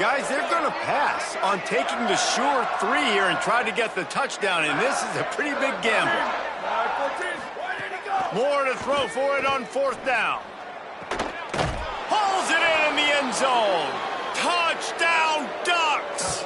Guys, they're going to pass on taking the sure 3 here and try to get the touchdown, and this is a pretty big gamble. More to throw for it on 4th down. Hauls it in the end zone. Touchdown, Ducks!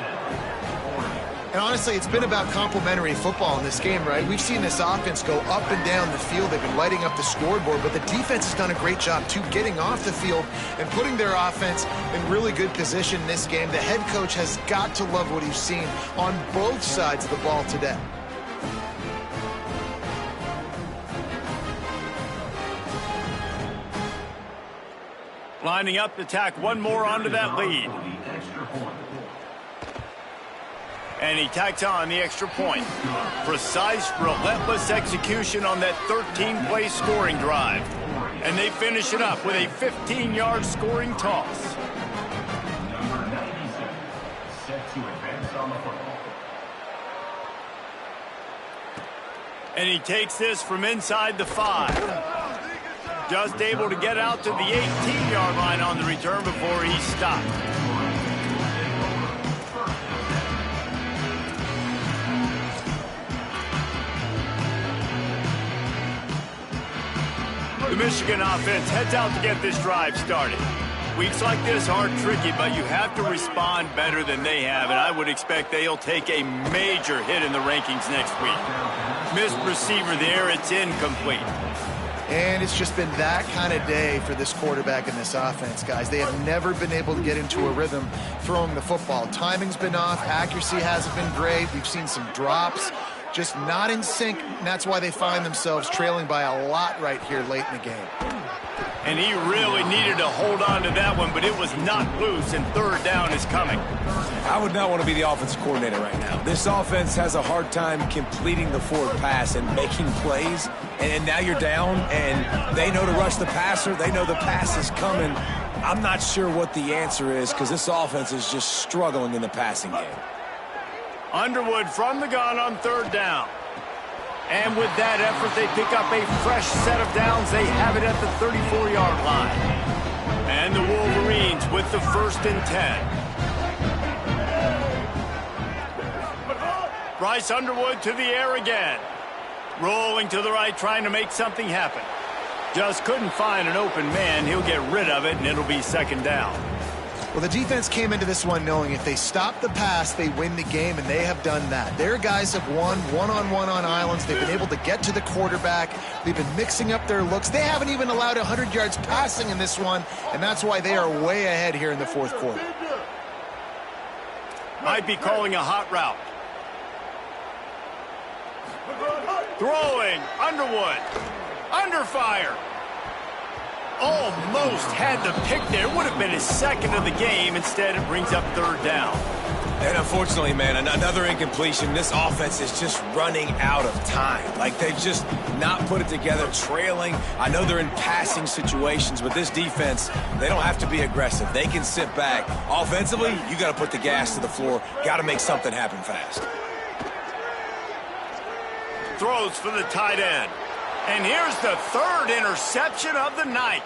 And honestly, it's been about complementary football in this game, right? We've seen this offense go up and down the field. They've been lighting up the scoreboard, but the defense has done a great job, too, getting off the field and putting their offense in really good position in this game. The head coach has got to love what he's seen on both sides of the ball today. Lining up to tack one more onto that lead. And he tacks on the extra point. Precise, relentless execution on that 13-play scoring drive. And they finish it up with a 15-yard scoring toss. Number 97, set to advance on the football. And he takes this from inside the 5. Just able to get out to the 18-yard line on the return before he stopped. The Michigan offense heads out to get this drive started. Weeks like this are tricky, but you have to respond better than they have, and I would expect they'll take a major hit in the rankings next week. Missed receiver there, it's incomplete. And it's just been that kind of day for this quarterback and this offense, guys. They have never been able to get into a rhythm throwing the football. Timing's been off. Accuracy hasn't been great. We've seen some drops. Just not in sync, and that's why they find themselves trailing by a lot right here late in the game. And he really needed to hold on to that one, but it was not loose, and third down is coming. I would not want to be the offensive coordinator right now. This offense has a hard time completing the forward pass and making plays, and now you're down, and they know to rush the passer. They know the pass is coming. I'm not sure what the answer is because this offense is just struggling in the passing game. Underwood from the gun on third down. And with that effort, they pick up a fresh set of downs. They have it at the 34-yard line. And the Wolverines with the 1st and 10. Bryce Underwood to the air again. Rolling to the right, trying to make something happen. Just couldn't find an open man. He'll get rid of it, and it'll be 2nd down. Well, the defense came into this one knowing if they stop the pass, they win the game, and they have done that. Their guys have won one-on-one on islands. They've been able to get to the quarterback. They've been mixing up their looks. They haven't even allowed 100 yards passing in this one, and that's why they are way ahead here in the 4th quarter. Might be calling a hot route. Throwing, Underwood, under fire. Almost had the pick there. Would have been his 2nd of the game. Instead, it brings up 3rd down. And unfortunately, man, another incompletion. This offense is just running out of time. Like, they've just not put it together, trailing. I know they're in passing situations, but this defense, they don't have to be aggressive. They can sit back. Offensively, you got to put the gas to the floor. Got to make something happen fast. Throws for the tight end. And here's the 3rd interception of the night.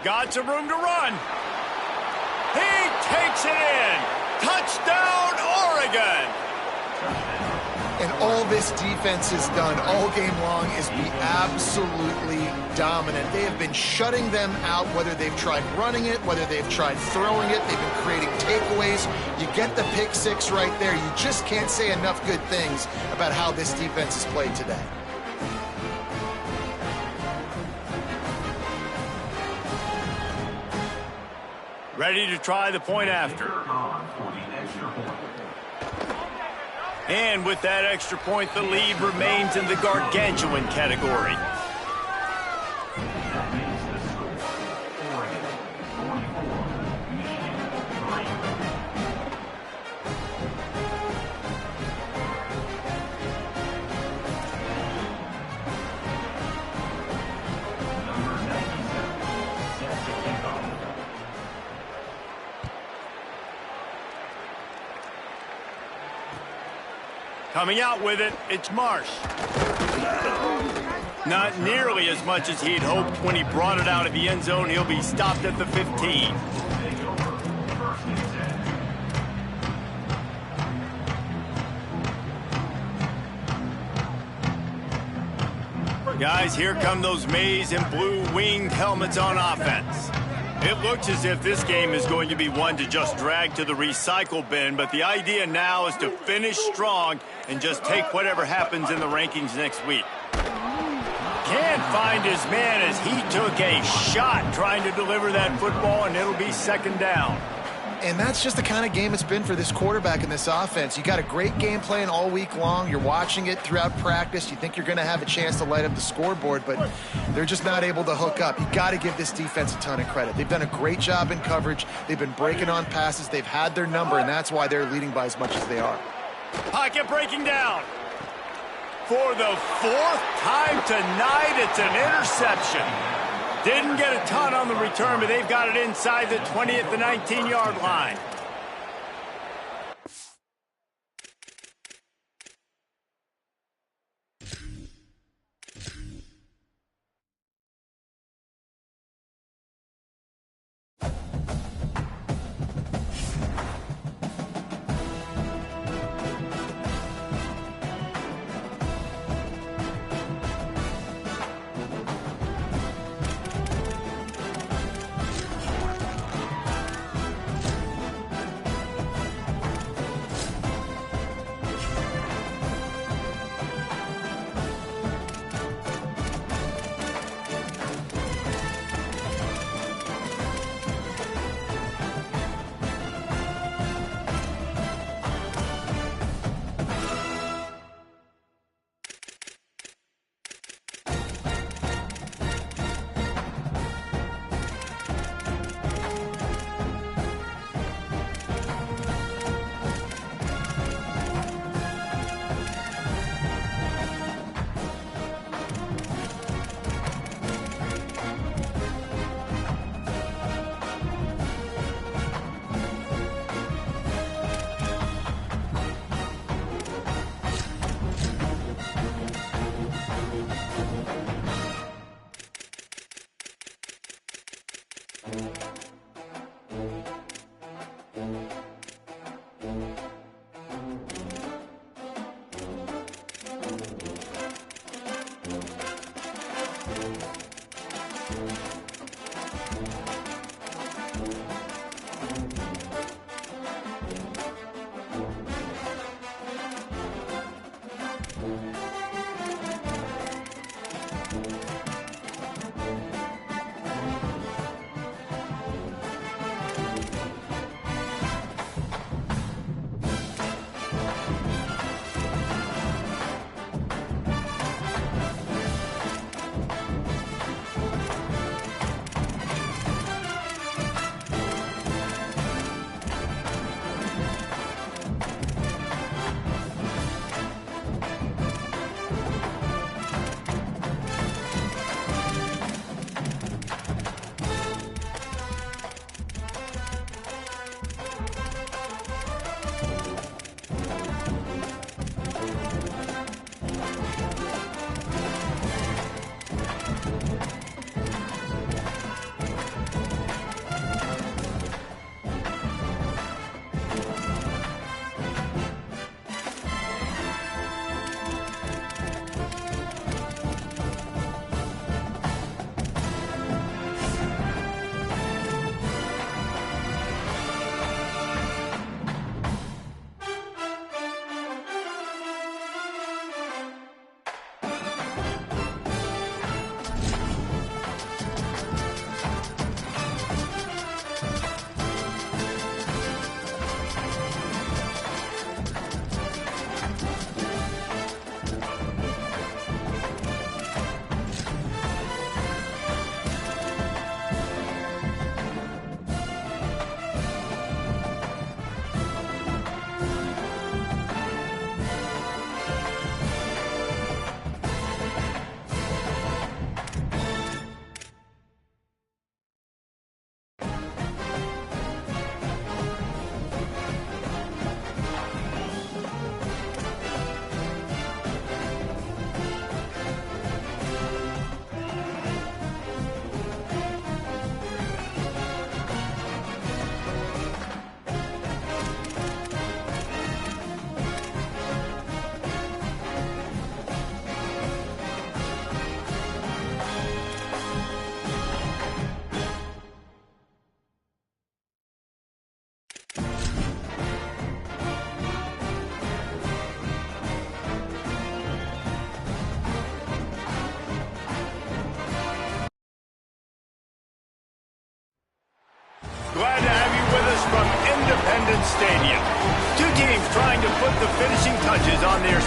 Got some room to run. He takes it in. Touchdown, Oregon. And all this defense has done all game long is be absolutely dominant. They have been shutting them out, whether they've tried running it, whether they've tried throwing it. They've been creating takeaways. You get the pick 6 right there. You just can't say enough good things about how this defense has played today. Ready to try the point after. And with that extra point, the lead remains in the gargantuan category. Coming out with it, it's Marsh. Not nearly as much as he'd hoped when he brought it out of the end zone. He'll be stopped at the 15. Guys, here come those maize and blue winged helmets on offense. It looks as if this game is going to be one to just drag to the recycle bin, but the idea now is to finish strong and just take whatever happens in the rankings next week. Can't find his man as he took a shot trying to deliver that football, and it'll be 2nd down. And that's just the kind of game it's been for this quarterback in this offense. You got a great game plan all week long. You're watching it throughout practice. You think you're going to have a chance to light up the scoreboard, but they're just not able to hook up. You got to give this defense a ton of credit. They've done a great job in coverage. They've been breaking on passes. They've had their number, and that's why they're leading by as much as they are. Pocket breaking down. For the 4th time tonight, it's an interception. Didn't get a ton on the return, but they've got it inside the 20 at the 19-yard line.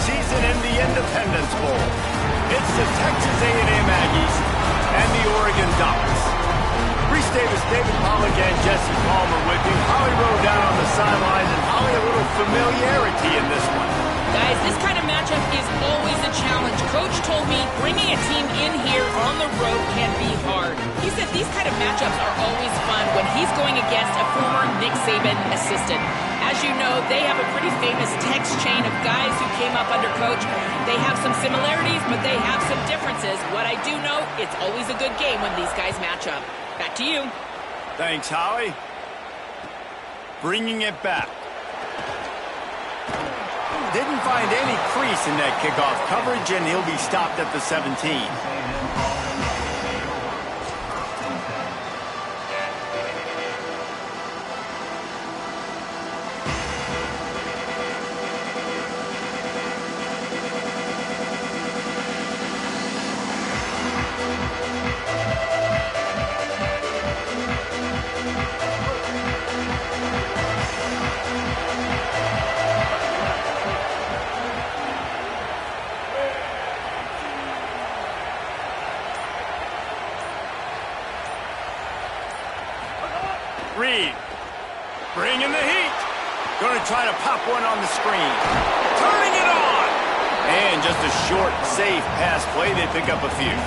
season in the Independence Bowl. It's the Texas A&M Aggies and the Oregon Ducks. Reese Davis, David Pollack, and Jesse Palmer with you. Holly rode down on the sidelines, and Holly, a little familiarity in this one. Guys, this kind of matchup is always a challenge. Coach told me bringing a team in here on the road can be hard. He said these kind of matchups are always fun when he's going against a former Nick Saban assistant. As you know, they have a pretty famous text chain of guys who came up under Coach. They have some similarities, but they have some differences. What I do know, it's always a good game when these guys match up. Back to you. Thanks, Holly. Bringing it back. Didn't find any crease in that kickoff coverage, and he'll be stopped at the 17. Reed, bringing the heat. Going to try to pop one on the screen. Turning it on. And just a short, safe pass play. They pick up a few.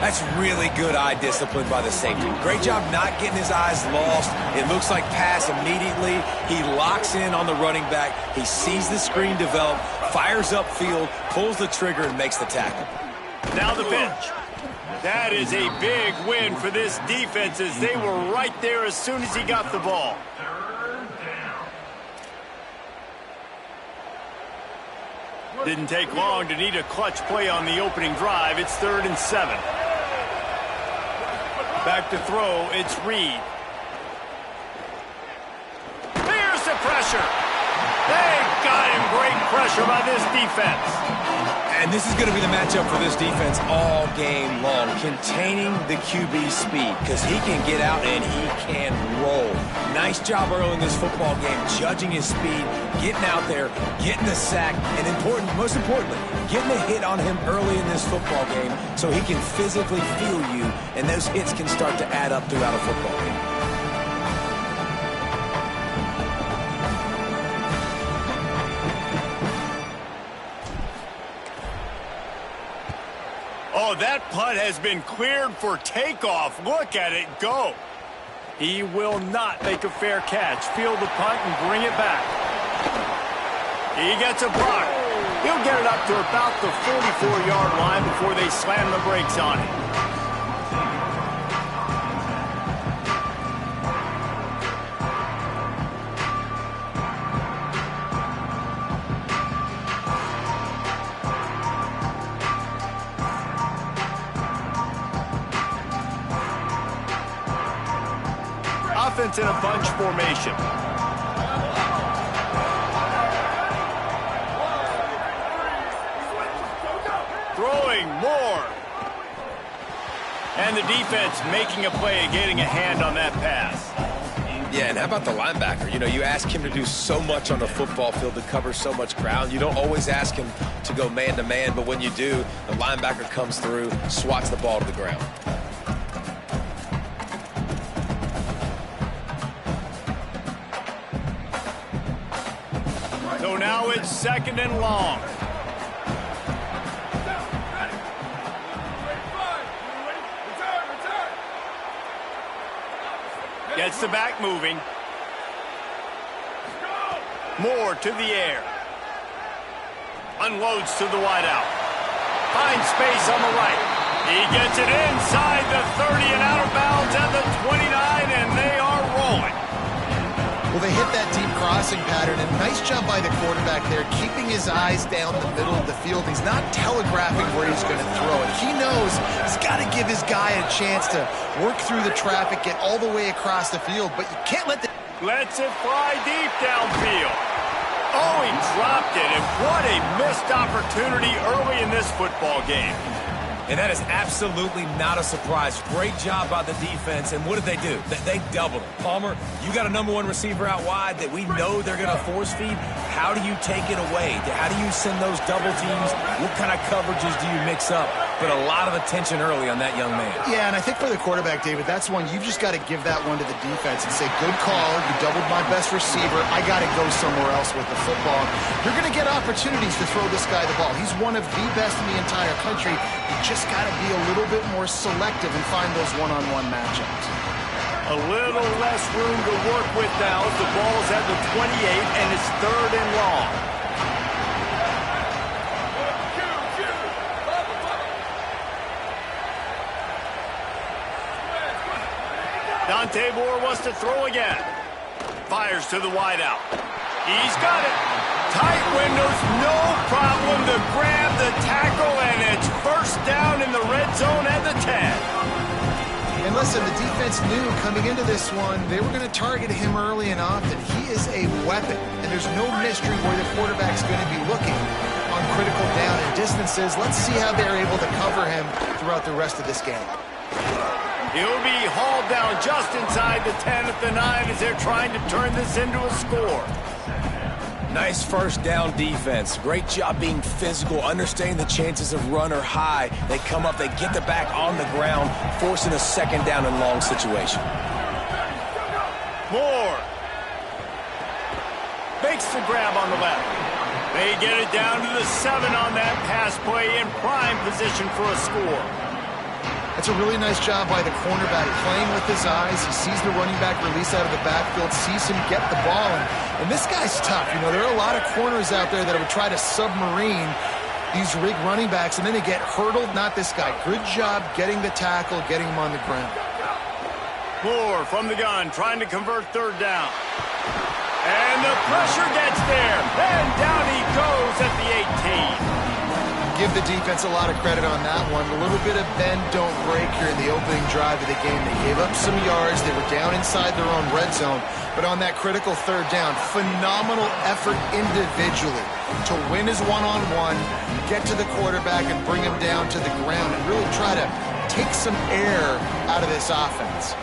That's really good eye discipline by the safety. Great job not getting his eyes lost. It looks like pass immediately. He locks in on the running back. He sees the screen develop, fires upfield, pulls the trigger, and makes the tackle. Now the bench. That is a big win for this defense as they were right there as soon as he got the ball. Didn't take long to need a clutch play on the opening drive. It's 3rd and 7. Back to throw, it's Reed. Here's the pressure. They got him. Great pressure by this defense. And this is going to be the matchup for this defense all game long, containing the QB speed, because he can get out and he can roll. Nice job early in this football game, judging his speed, getting out there, getting the sack, and most importantly, getting a hit on him early in this football game so he can physically feel you, and those hits can start to add up throughout a football game. Oh, that punt has been cleared for takeoff. Look at it go. He will not make a fair catch. Field the punt and bring it back. He gets a block. He'll get it up to about the 44-yard line before they slam the brakes on him. Offense in a bunch formation. Throwing more. And the defense making a play and getting a hand on that pass. Yeah, and how about the linebacker? You know, you ask him to do so much on the football field to cover so much ground. You don't always ask him to go man-to-man, but when you do, the linebacker comes through, swats the ball to the ground. So now it's 2nd and long. Gets the back moving. Moore to the air. Unloads to the wideout. Finds space on the right. He gets it inside the 30 and out of bounds at the 29, and they are rolling. Well, they hit that deep crossing pattern, and nice job by the quarterback there, keeping his eyes down the middle of the field. He's not telegraphing where he's going to throw it. He knows he's got to give his guy a chance to work through the traffic, get all the way across the field, but you can't let the... Lets it fly deep downfield. Oh, he dropped it, and what a missed opportunity early in this football game. And that is absolutely not a surprise. Great job by the defense. And what did they do? They doubled him. Palmer, you got a #1 receiver out wide that we know they're going to force feed. How do you take it away? How do you send those double teams? What kind of coverages do you mix up? But a lot of attention early on that young man. Yeah, and I think for the quarterback, David, that's one you've just got to give that one to the defense and say, good call. You doubled my best receiver. I got to go somewhere else with the football. You're going to get opportunities to throw this guy the ball. He's one of the best in the entire country. You just got to be a little bit more selective and find those one-on-one matchups. A little less room to work with now as the ball's at the 28 and it's 3rd and long. Dante Moore wants to throw again. Fires to the wideout. He's got it. Tight windows, no problem to grab the tackle, and it's 1st down in the red zone at the 10. And listen, the defense knew coming into this one, they were going to target him early and often. He is a weapon, and there's no mystery where the quarterback's going to be looking on critical down and distances. Let's see how they're able to cover him throughout the rest of this game. He'll be hauled down just inside the 10 at the 9 as they're trying to turn this into a score. Nice 1st down defense. Great job being physical, understanding the chances of run are high. They come up, they get the back on the ground, forcing a 2nd down and long situation. Moore makes the grab on the left. They get it down to the 7 on that pass play in prime position for a score. That's a really nice job by the cornerback, playing with his eyes. He sees the running back release out of the backfield, sees him get the ball. And this guy's tough. You know, there are a lot of corners out there that would try to submarine these rig running backs, and then they get hurdled. Not this guy. Good job getting the tackle, getting him on the ground. Moore from the gun, trying to convert 3rd down. And the pressure gets there. And down he goes at the 18. Give the defense a lot of credit on that one. A little bit of bend, don't break here in the opening drive of the game. They gave up some yards. They were down inside their own red zone. But on that critical 3rd down, phenomenal effort individually to win his one-on-one, get to the quarterback and bring him down to the ground and really try to take some air out of this offense.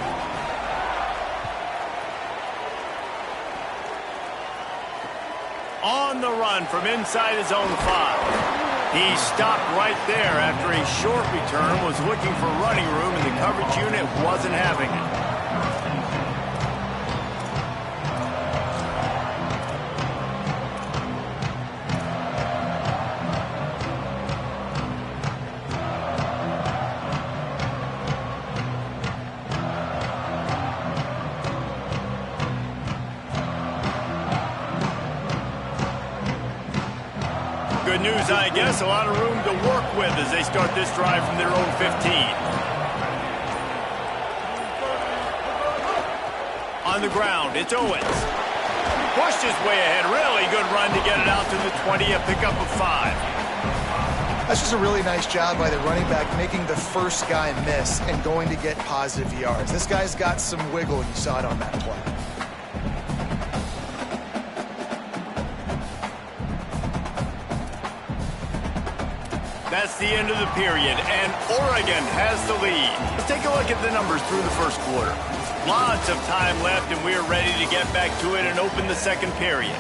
On the run from inside his own 5. He stopped right there after a short return, was looking for running room, and the coverage unit wasn't having it. Good news, I guess. A lot of room to work with as they start this drive from their own 15. On the ground, it's Owens. Pushed his way ahead. Really good run to get it out to the 20, a pickup of 5. That's just a really nice job by the running back, making the first guy miss and going to get positive yards. This guy's got some wiggle, and you saw it on that play. That's the end of the period, and Oregon has the lead. Let's take a look at the numbers through the 1st quarter. Lots of time left, and we're ready to get back to it and open the 2nd period.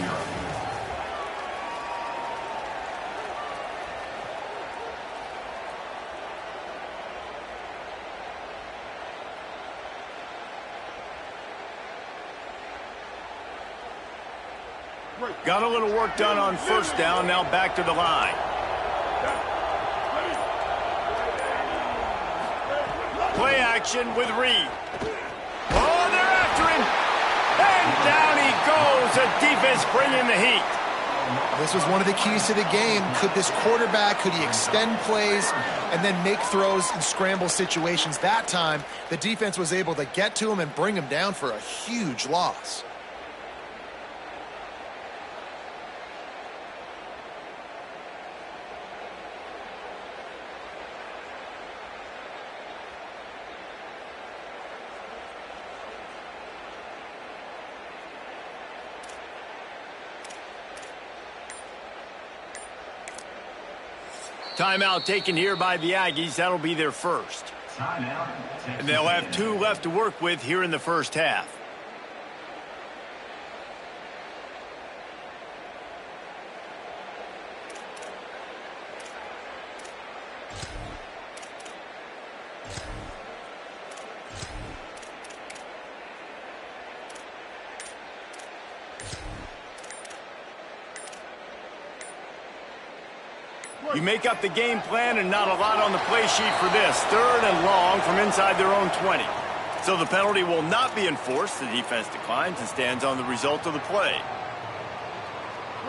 Got a little work done on 1st down, now back to the line. Play action with Reed. Oh, they're after him. And down he goes. The defense bringing the heat. This was one of the keys to the game. Could this quarterback, could he extend plays and then make throws in scramble situations? That time, the defense was able to get to him and bring him down for a huge loss. Timeout taken here by the Aggies. That'll be their first. Timeout. And they'll have 2 left to work with here in the first half. You make up the game plan and not a lot on the play sheet for this. 3rd and long from inside their own 20. So the penalty will not be enforced. The defense declines and stands on the result of the play.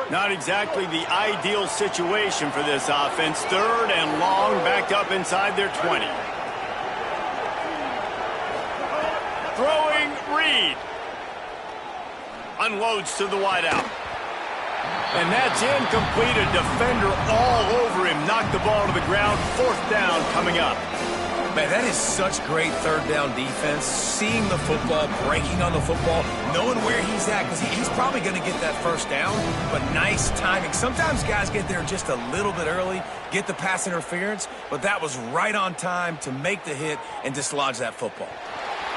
Not exactly the ideal situation for this offense. 3rd and long, backed up inside their 20. Throwing Reed. Unloads to the wideout. And that's incomplete. A defender all over him. Knocked the ball to the ground. 4th down coming up. Man, that is such great 3rd down defense. Seeing the football, breaking on the football, knowing where he's at, because he's probably going to get that 1st down, but nice timing. Sometimes guys get there just a little bit early, get the pass interference, but that was right on time to make the hit and dislodge that football.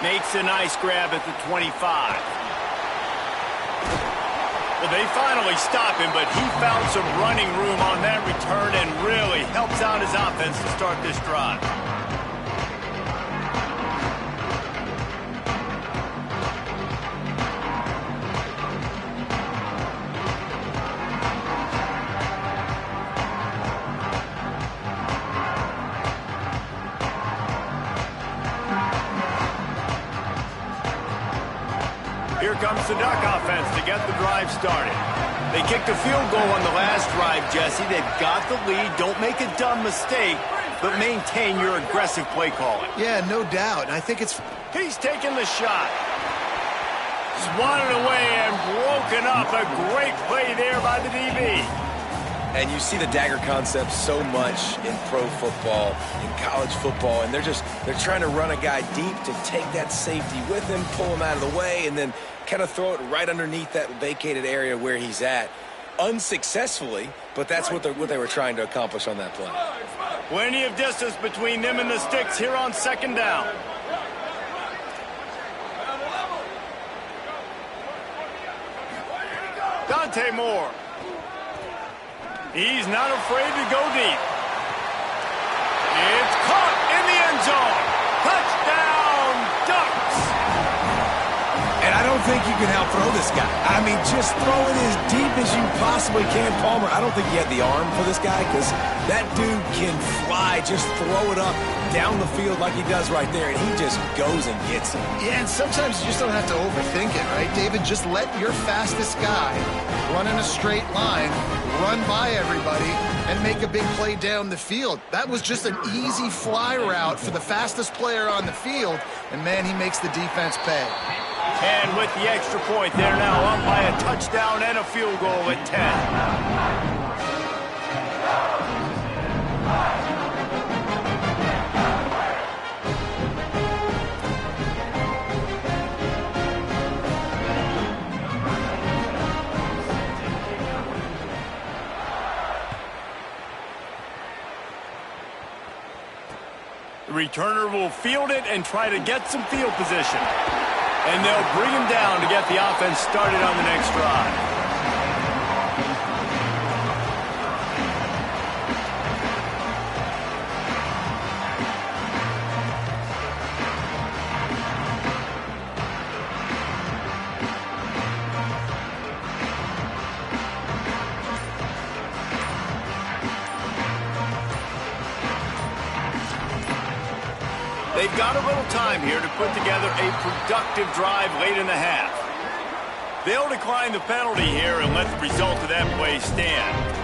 Makes a nice grab at the 25. Well, they finally stop him, but he found some running room on that return and really helps out his offense to start this drive. Here comes the Duck offense to get the drive started. They kicked a field goal on the last drive, Jesse. They've got the lead. Don't make a dumb mistake, but maintain your aggressive play calling. Yeah, no doubt. And I think it's... He's taking the shot. Swatted away and broken up. A great play there by the DB. And you see the dagger concept so much in pro football, in college football, and they're trying to run a guy deep to take that safety with him, pull him out of the way, and then kind of throw it right underneath that vacated area where he's at. Unsuccessfully, but that's what they were trying to accomplish on that play. Plenty of distance between them and the sticks here on 2nd down. Dante Moore. He's not afraid to go deep. It's caught in the end zone. Touchdown, Ducks. And I don't think you can out-throw this guy. I mean, just throw it as deep as you possibly can, Palmer. I don't think you have the arm for this guy because that dude can fly. Just throw it up down the field like he does right there, and he just goes and gets it. Yeah, and sometimes you just don't have to overthink it, right, David? Just let your fastest guy run in a straight line, run by everybody, and make a big play down the field. That was just an easy fly route for the fastest player on the field, and, man, he makes the defense pay. And with the extra point, they're now up by a touchdown and a field goal at 10. The returner will field it and try to get some field position. And they'll bring him down to get the offense started on the next drive. They've got a little time here to put together a productive drive late in the half. They'll decline the penalty here and let the result of that play stand.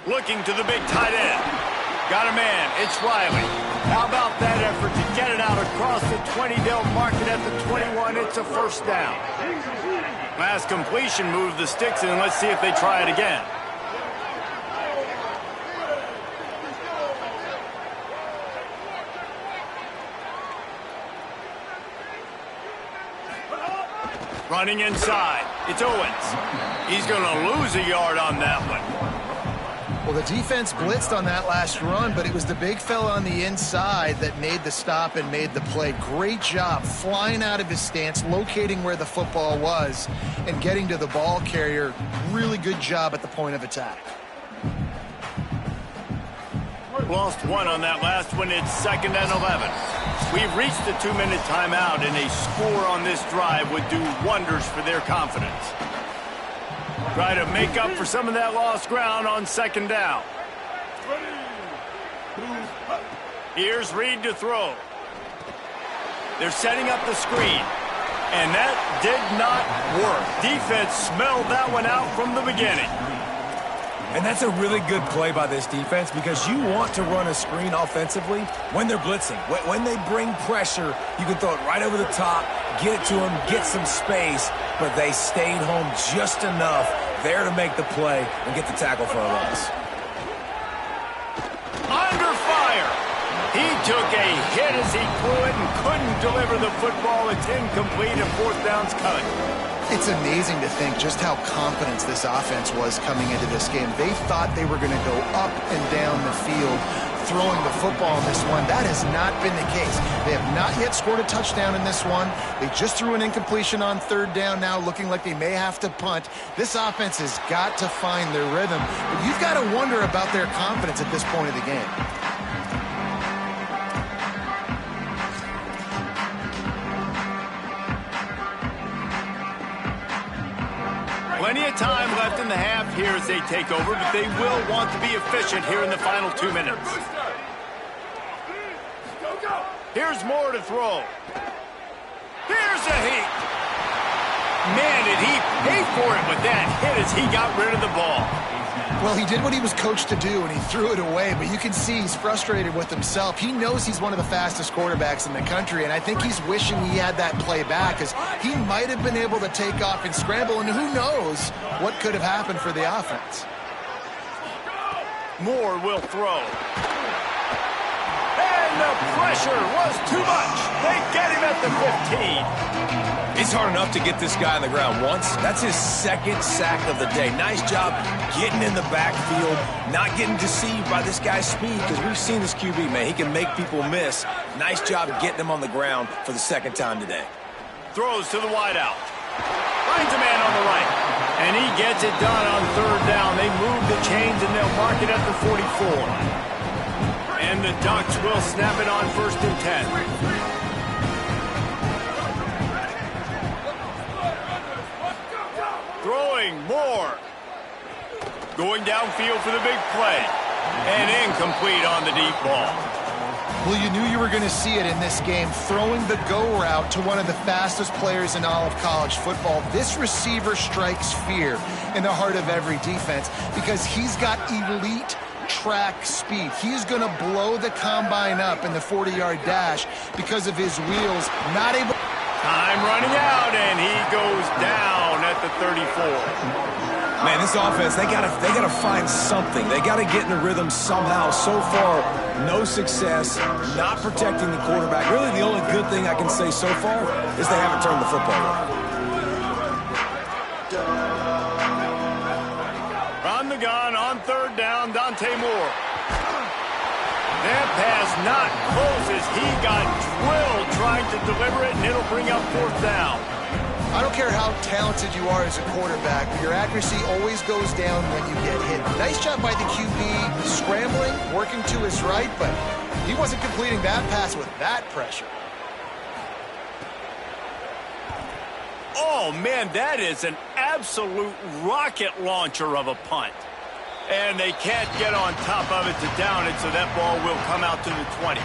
Looking to the big tight end. Got a man. It's Riley. How about that effort to get it out across the 20. They'll mark it at the 21. It's a first down. Last completion moved the sticks in. Let's see if they try it again. Running inside. It's Owens. He's going to lose a yard on that one. Well, the defense blitzed on that last run, but it was the big fella on the inside that made the stop and made the play. Great job flying out of his stance, locating where the football was, and getting to the ball carrier. Really good job at the point of attack. Lost one on that last one. It's 2nd and 11. We've reached the 2-minute timeout, and a score on this drive would do wonders for their confidence. Try to make up for some of that lost ground on 2nd down. Here's Reed to throw. They're setting up the screen, and that did not work. Defense smelled that one out from the beginning. And that's a really good play by this defense because you want to run a screen offensively when they're blitzing. When they bring pressure, you can throw it right over the top, get it to them, get some space, but they stayed home just enough there to make the play and get the tackle for a loss. Under fire. He took a hit as he threw it and couldn't deliver the football. It's incomplete and 4th down's coming. It's amazing to think just how confident this offense was coming into this game. They thought they were going to go up and down the field throwing the football in this one. That has not been the case. They have not yet scored a touchdown in this one. They just threw an incompletion on 3rd down now, looking like they may have to punt. This offense has got to find their rhythm. But you've got to wonder about their confidence at this point of the game. Plenty of time left in the half here as they take over, but they will want to be efficient here in the final 2 minutes. Here's Moore to throw. Here's a heat. Man, did he pay for it with that hit as he got rid of the ball. Well, he did what he was coached to do, and he threw it away, but you can see he's frustrated with himself. He knows he's one of the fastest quarterbacks in the country, and I think he's wishing he had that play back because he might have been able to take off and scramble, and who knows what could have happened for the offense. Moore will throw. And the pressure was too much. They get him at the 15. It's hard enough to get this guy on the ground once. That's his 2nd sack of the day. Nice job getting in the backfield, not getting deceived by this guy's speed because we've seen this QB, man. He can make people miss. Nice job getting him on the ground for the 2nd time today. Throws to the wideout. Finds a man on the right. And he gets it done on 3rd down. They move the chains and they'll mark it at the 44. And the Ducks will snap it on 1st and 10. Throwing Moore. Going downfield for the big play. And incomplete on the deep ball. Well, you knew you were going to see it in this game, throwing the go route to one of the fastest players in all of college football. This receiver strikes fear in the heart of every defense because he's got elite track speed. He's going to blow the combine up in the 40-yard dash because of his wheels. Not able. Time running out, and he goes down at the 34. Man, this offense, they gotta find something. They gotta get in a rhythm somehow. So far, no success, not protecting the quarterback. Really, the only good thing I can say so far is they haven't turned the football over. On the gun, on 3rd down, Dante Moore. That pass not close as he got drilled trying to deliver it, and it'll bring up 4th down. I don't care how talented you are as a quarterback, but your accuracy always goes down when you get hit. Nice job by the QB scrambling, working to his right, but he wasn't completing that pass with that pressure. Oh, man, that is an absolute rocket launcher of a punt. And they can't get on top of it to down it, so that ball will come out to the 20.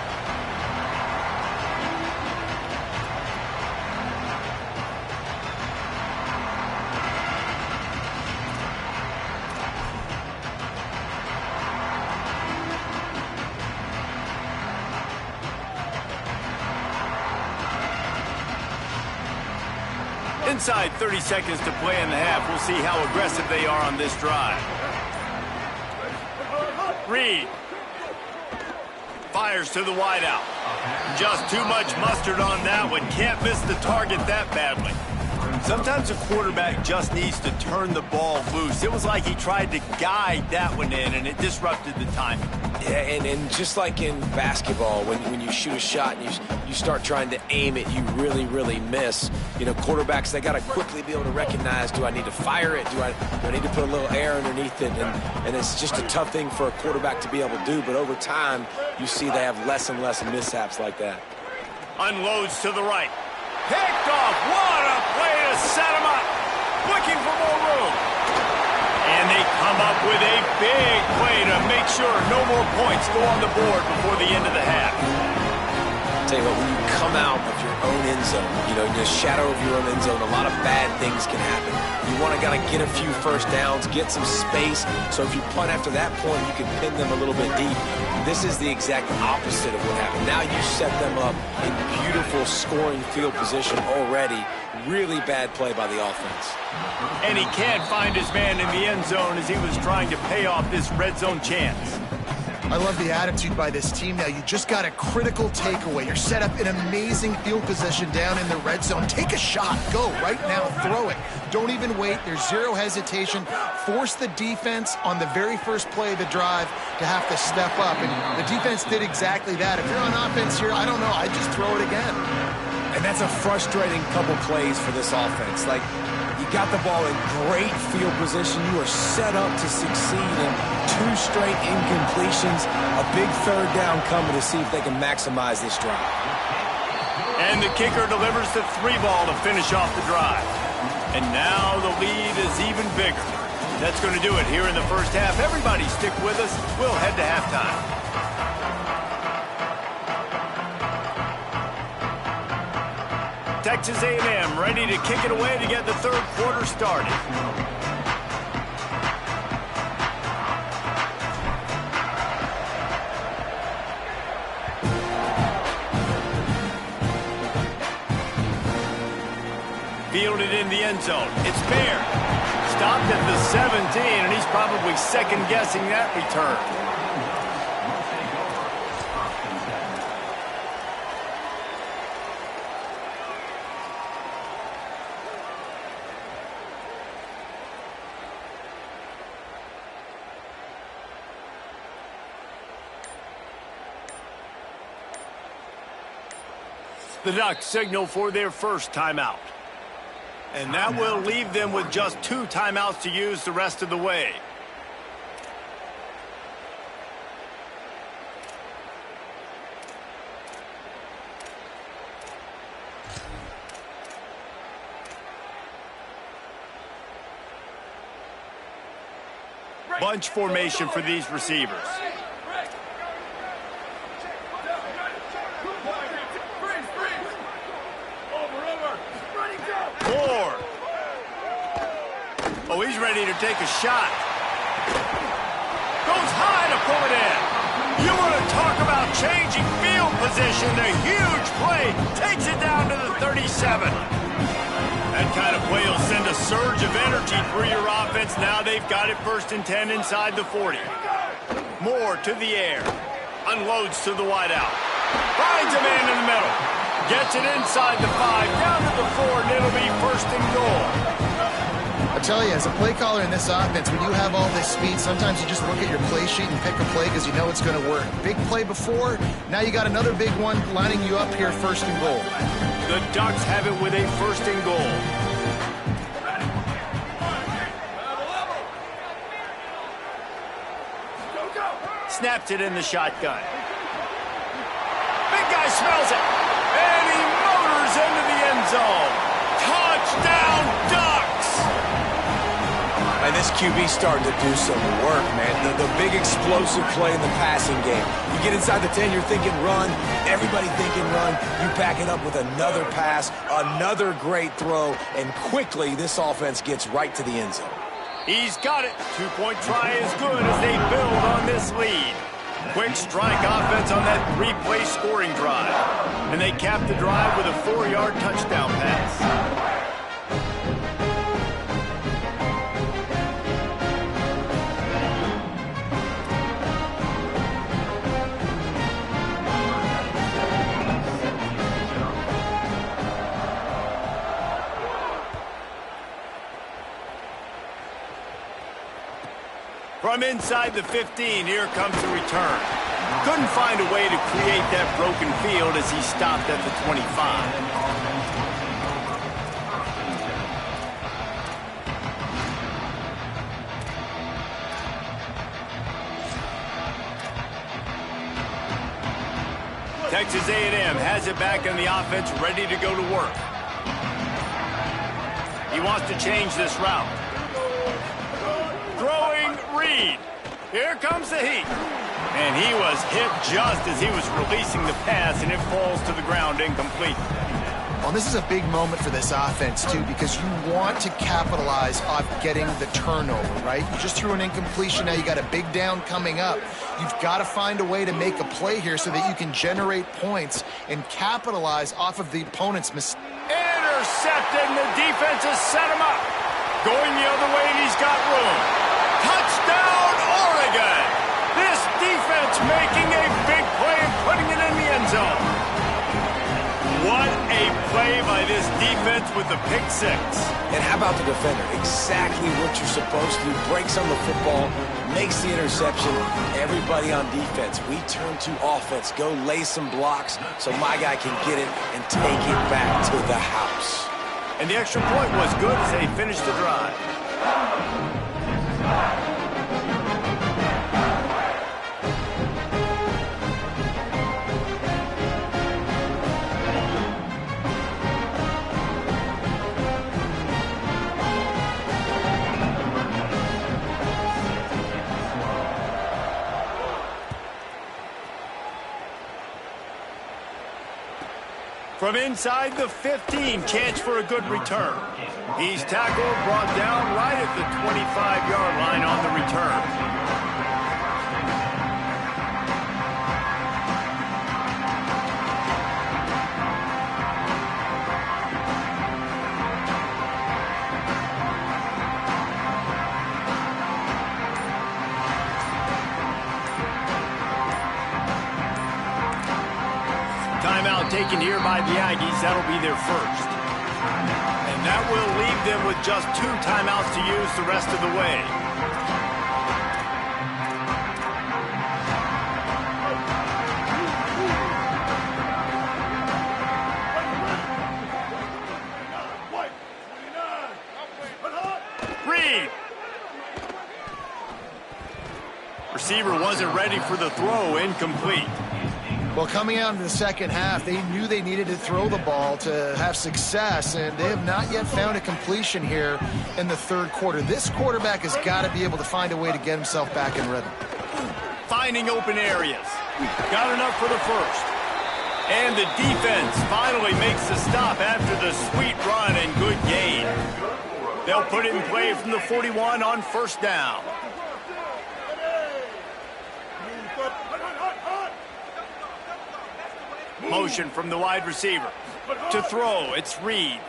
Inside 30 seconds to play in the half. We'll see how aggressive they are on this drive. Reed fires to the wideout. Just too much mustard on that one. Can't miss the target that badly. Sometimes a quarterback just needs to turn the ball loose. It was like he tried to guide that one in, and it disrupted the timing. Yeah, and just like in basketball, when you shoot a shot and you start trying to aim it, you really, really miss. You know, quarterbacks, they got to quickly be able to recognize, do I need to fire it? Do I need to put a little air underneath it? And it's just a tough thing for a quarterback to be able to do. But over time, you see they have less and less mishaps like that. Unloads to the right. Picked off. What a play to set him up. Looking for more room. And they come up with a big play to make sure no more points go on the board before the end of the half. I'll tell you what, when you come out of your own end zone, you know, in the shadow of your own end zone, a lot of bad things can happen. You want to get a few first downs, get some space, so if you punt after that point, you can pin them a little bit deep. This is the exact opposite of what happened. Now you set them up in beautiful scoring field position already. Really bad play by the offense. And he can't find his man in the end zone as he was trying to pay off this red zone chance. I love the attitude by this team now. You just got a critical takeaway. You're set up in amazing field position down in the red zone. Take a shot. Go right now. Throw it. Don't even wait. There's zero hesitation. Force the defense on the very first play of the drive to have to step up. And the defense did exactly that. If you're on offense here, I don't know. I'd just throw it again. And that's a frustrating couple plays for this offense. Like, you got the ball in great field position. You are set up to succeed in 2 straight incompletions. A big third down coming to see if they can maximize this drive. And the kicker delivers the 3 ball to finish off the drive. And now the lead is even bigger. That's going to do it here in the first half. Everybody stick with us. We'll head to halftime. Texas A&M ready to kick it away to get the third quarter started. Fielded in the end zone. It's Baird. Stopped at the 17, and he's probably second-guessing that return. The Ducks signal for their first timeout. And that will leave them with just 2 timeouts to use the rest of the way. Bunch formation for these receivers. Oh, he's ready to take a shot. Goes high to pull it in. You want to talk about changing field position. A huge play. Takes it down to the 37. That kind of play will send a surge of energy through your offense. Now they've got it 1st and 10 inside the 40. Moore to the air. Unloads to the wideout. Finds a man in the middle. Gets it inside the 5. Down to the 4, and it'll be 1st and goal. I tell you, as a play caller in this offense, when you have all this speed, sometimes you just look at your play sheet and pick a play because you know it's going to work. Big play before, now you got another big one lining you up here, 1st and goal. The Ducks have it with a 1st and goal. Snaps it in the shotgun. Big guy smells it. And he motors into the end zone. Touchdown, Ducks! And this QB starting to do some work, man. The big explosive play in the passing game. You get inside the 10, you're thinking run. Everybody thinking run. You back it up with another pass, another great throw, and quickly this offense gets right to the end zone. He's got it. 2-point try is good as they build on this lead. Quick strike offense on that 3-play scoring drive. And they cap the drive with a 4-yard touchdown pass. From inside the 15, here comes the return. Couldn't find a way to create that broken field as he stopped at the 25. Texas A&M has it back in the offense, ready to go to work. He wants to change this route. Throwing Reed. Here comes the heat. And he was hit just as he was releasing the pass, and it falls to the ground incomplete. Well, this is a big moment for this offense, too, because you want to capitalize on getting the turnover, right? You just threw an incompletion. Now you got a big down coming up. You've got to find a way to make a play here so that you can generate points and capitalize off of the opponent's mistake. Intercepted, and the defense has set him up. Going the other way, and he's got room. Touchdown, Oregon! This defense making a big play and putting it in the end zone. What a play by this defense with the pick six. And how about the defender? Exactly what you're supposed to do. Breaks on the football, makes the interception. Everybody on defense, we turn to offense. Go lay some blocks so my guy can get it and take it back to the house. And the extra point was good as they finished the drive. From inside the 15, chance for a good return. He's tackled, brought down right at the 25-yard line on the return. Timeout taken here by the Aggies. That'll be their first. And that will leave them with just 2 timeouts to use the rest of the way. Reed. Receiver wasn't ready for the throw, incomplete. Well, coming out into the second half, they knew they needed to throw the ball to have success, and they have not yet found a completion here in the third quarter. This quarterback has got to be able to find a way to get himself back in rhythm. Finding open areas. Got enough for the first. And the defense finally makes the stop after the sweet run and good gain. They'll put it in play from the 41 on first down. Motion from the wide receiver. To throw, it's Reed.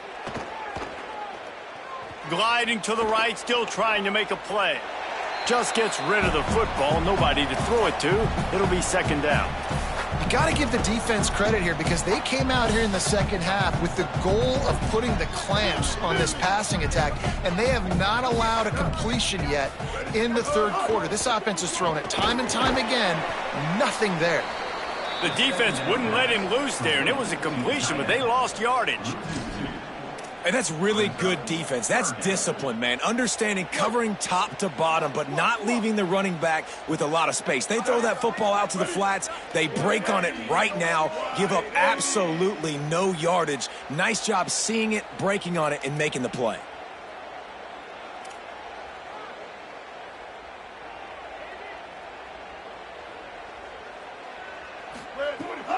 Gliding to the right, still trying to make a play. Just gets rid of the football, nobody to throw it to. It'll be second down. You got to give the defense credit here because they came out here in the second half with the goal of putting the clamps on this passing attack, and they have not allowed a completion yet in the third quarter. This offense has thrown it time and time again. Nothing there. The defense wouldn't let him loose there, and it was a completion, but they lost yardage. And that's really good defense. That's discipline, man. Understanding, covering top to bottom, but not leaving the running back with a lot of space. They throw that football out to the flats. They break on it right now, give up absolutely no yardage. Nice job seeing it, breaking on it, and making the play.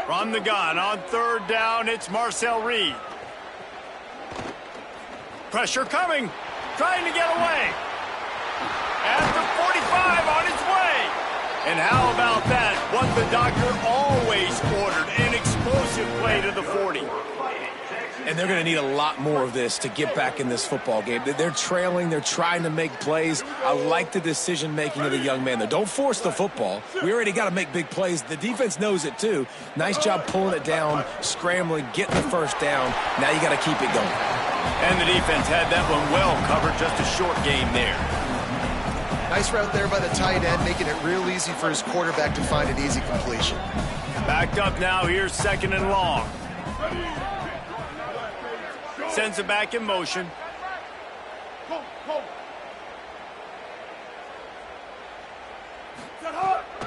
From the gun on third down, it's Marcel Reed. Pressure coming, trying to get away. At the 45 on its way. And how about that? What the doctor always ordered, an explosive play to the 40. And they're going to need a lot more of this to get back in this football game. They're trailing. They're trying to make plays. I like the decision-making of the young man, though. Don't force the football. We already got to make big plays. The defense knows it, too. Nice job pulling it down, scrambling, getting the first down. Now you got to keep it going. And the defense had that one well covered. Just a short game there. Nice route there by the tight end, making it real easy for his quarterback to find an easy completion. Backed up now, here's 2nd and long. Sends it back in motion.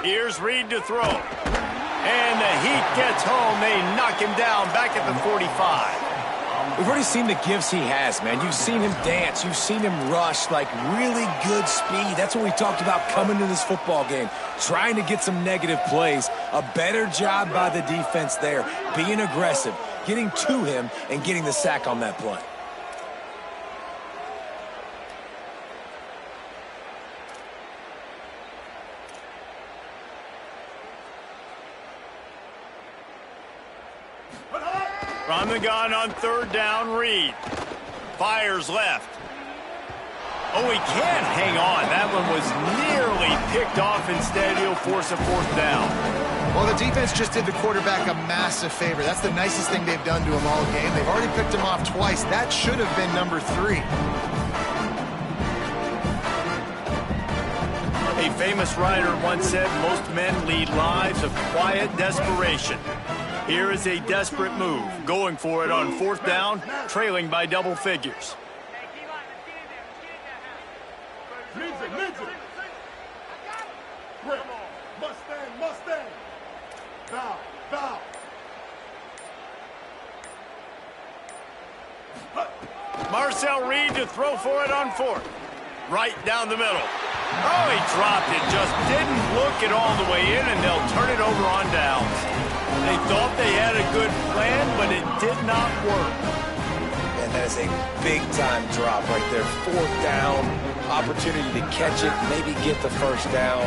Here's Reed to throw. And the heat gets home. They knock him down back at the 45. We've already seen the gifts he has, man. You've seen him dance. You've seen him rush, like really good speed. That's what we talked about coming to this football game, trying to get some negative plays. A better job by the defense there, being aggressive, getting to him, and getting the sack on that play. From the gun on 3rd down, Reed. Fires left. Oh, he can't hang on. That one was nearly picked off. Instead, he'll force a 4th down. Well, the defense just did the quarterback a massive favor. That's the nicest thing they've done to him all game. They've already picked him off twice. That should have been number 3. A famous writer once said, most men lead lives of quiet desperation. Here is a desperate move, going for it on 4th down, trailing by double figures. Mustang. Bow. Marcel Reed to throw for it on 4th. Right down the middle. Oh, he dropped it. Just didn't look it all the way in, and they'll turn it over on downs. They thought they had a good plan, but it did not work. And that is a big-time drop right there. 4th down, opportunity to catch it, maybe get the 1st down.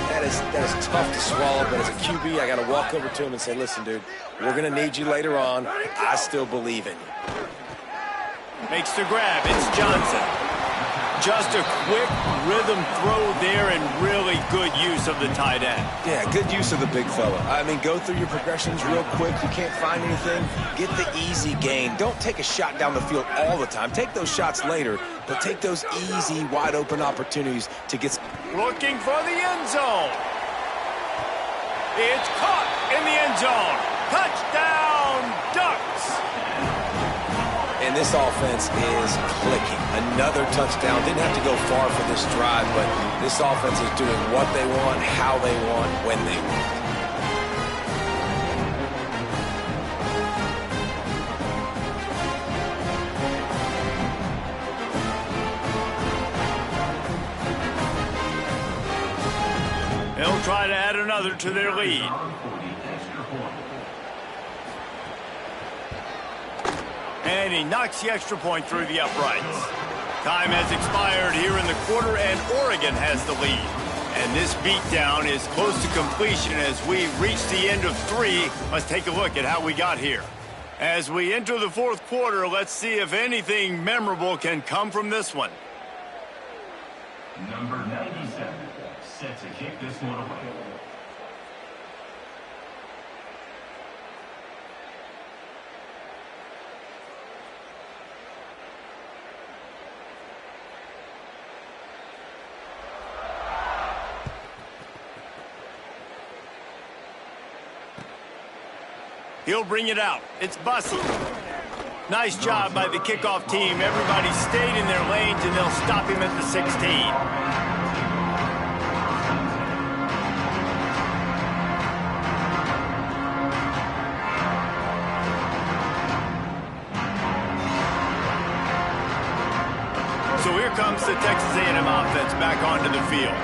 That is tough to swallow, but as a QB, I got to walk over to him and say, listen, dude, we're going to need you later on. I still believe in you. Makes the grab. It's Johnson. Just a quick rhythm throw there and really good use of the tight end. Yeah, good use of the big fella. I mean, go through your progressions real quick. You can't find anything. Get the easy gain. Don't take a shot down the field all the time. Take those shots later, but take those easy, wide-open opportunities to get... Looking for the end zone. It's caught in the end zone. Touchdown, Ducks. And this offense is clicking. Another touchdown. Didn't have to go far for this drive, but this offense is doing what they want, how they want, when they want. They'll try to add another to their lead. And he knocks the extra point through the uprights. Time has expired here in the quarter, and Oregon has the lead. And this beatdown is close to completion as we reach the end of 3. Let's take a look at how we got here. As we enter the 4th quarter, let's see if anything memorable can come from this one. Number 97, set to kick this one away. He'll bring it out. It's Bussey. Nice job by the kickoff team. Everybody stayed in their lanes, and they'll stop him at the 16. So here comes the Texas A&M offense back onto the field.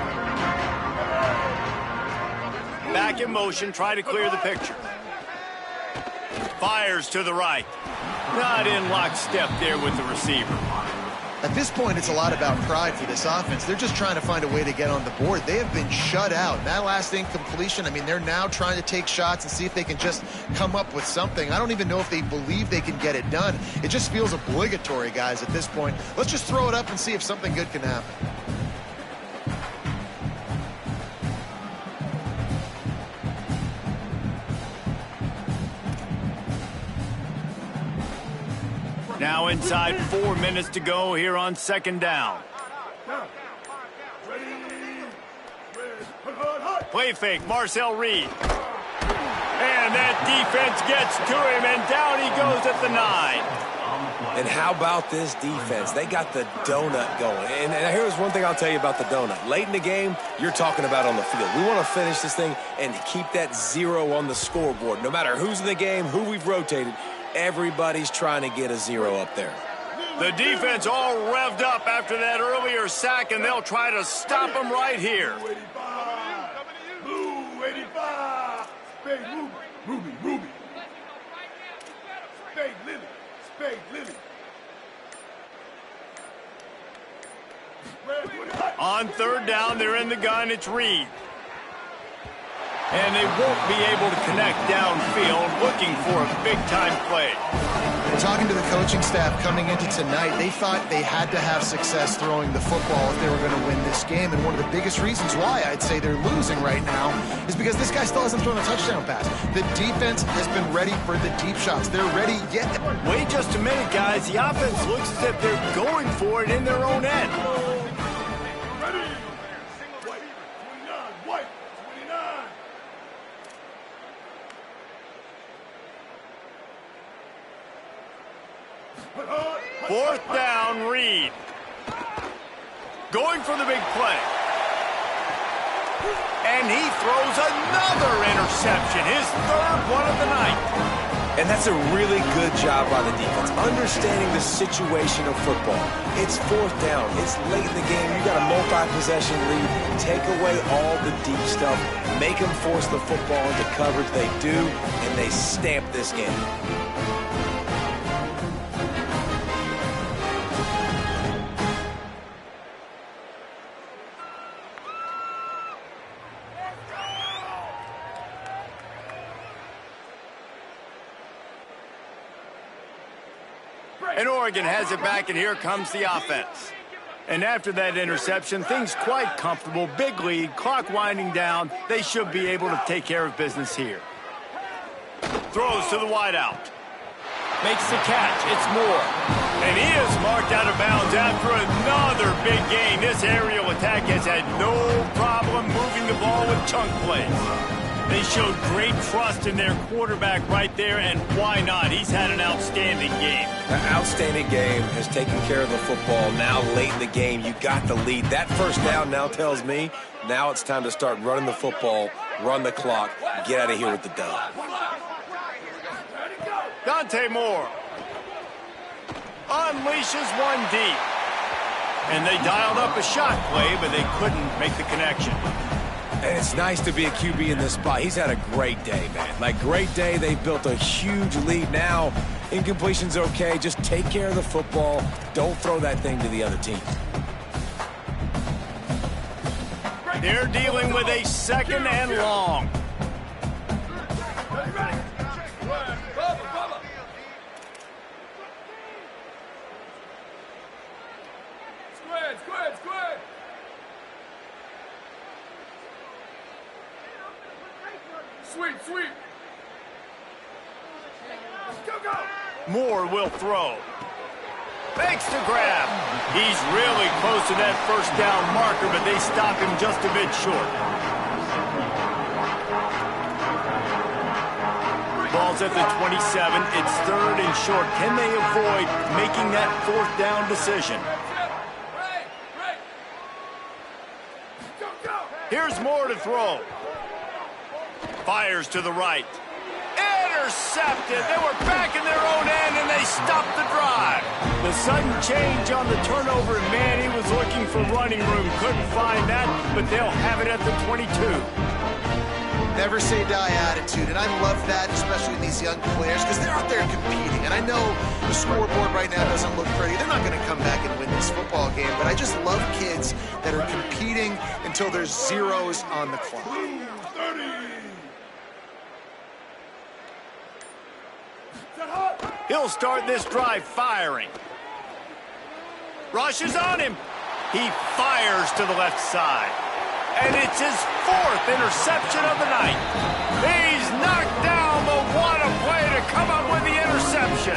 Back in motion, try to clear the picture. Fires to the right. Not in lockstep there with the receiver. At this point, it's a lot about pride for this offense. They're just trying to find a way to get on the board. They have been shut out. That last incompletion, I mean, they're now trying to take shots and see if they can just come up with something. I don't even know if they believe they can get it done. It just feels obligatory, guys, at this point. Let's just throw it up and see if something good can happen. Now inside 4 minutes to go here on 2nd down. Ready, Play fake, Marcel Reed. And that defense gets to him, and down he goes at the 9. And how about this defense? They got the donut going. And here's one thing I'll tell you about the donut. Late in the game, you're talking about on the field. We want to finish this thing and keep that 0 on the scoreboard. No matter who's in the game, who we've rotated, everybody's trying to get a 0 up there. The defense all revved up after that earlier sack, and they'll try to stop them right here. Blue 85. Spade Ruby. Ruby. Spade Lily. Spade Lily. On third down, they're in the gun. It's Reed. And they won't be able to connect downfield, looking for a big-time play. Talking to the coaching staff coming into tonight, they thought they had to have success throwing the football if they were going to win this game. And one of the biggest reasons why I'd say they're losing right now is because this guy still hasn't thrown a touchdown pass. The defense has been ready for the deep shots. They're ready yet. Wait just a minute, guys. The offense looks as if they're going for it in their own end. Ready. White. 29. White. 29. Fourth down, Reed. Going for the big play. And he throws another interception, his third one of the night. And that's a really good job by the defense, understanding the situation of football. It's fourth down. It's late in the game. You got a multi-possession lead. Take away all the deep stuff. Make them force the football into coverage. They do, and they stamp this game. And Oregon has it back, and here comes the offense. And after that interception, things quite comfortable. Big lead, clock winding down. They should be able to take care of business here. Throws to the wideout. Makes the catch. It's Moore. And he is marked out of bounds after another big gain. This aerial attack has had no problem moving the ball with chunk plays. They showed great trust in their quarterback right there, and why not? He's had an outstanding game. An outstanding game, has taken care of the football. Now late in the game, you got the lead. That first down now tells me now it's time to start running the football, run the clock, get out of here with the dub. Dante Moore unleashes one deep. And they dialed up a shot play, but they couldn't make the connection. And it's nice to be a QB in this spot. He's had a great day, man. Like, great day. They built a huge lead. Now, incompletion's okay. Just take care of the football. Don't throw that thing to the other team. They're dealing with a second and long. Sweep. Go. Moore will throw. Fakes to grab. He's really close to that first down marker, but they stop him just a bit short. Ball's at the 27. It's third and short. Can they avoid making that fourth down decision? Here's Moore to throw. Fires to the right. Intercepted. They were back in their own end, and they stopped the drive. The sudden change on the turnover, and man, he was looking for running room. Couldn't find that, but they'll have it at the 22. Never say die attitude, and I love that, especially in these young players, because they're out there competing. And I know the scoreboard right now doesn't look pretty. They're not going to come back and win this football game, but I just love kids that are competing until there's zeros on the clock. 30. He'll start this drive firing. Rushes on him. He fires to the left side. And it's his fourth interception of the night. He's knocked down, but what a play to come up with the interception.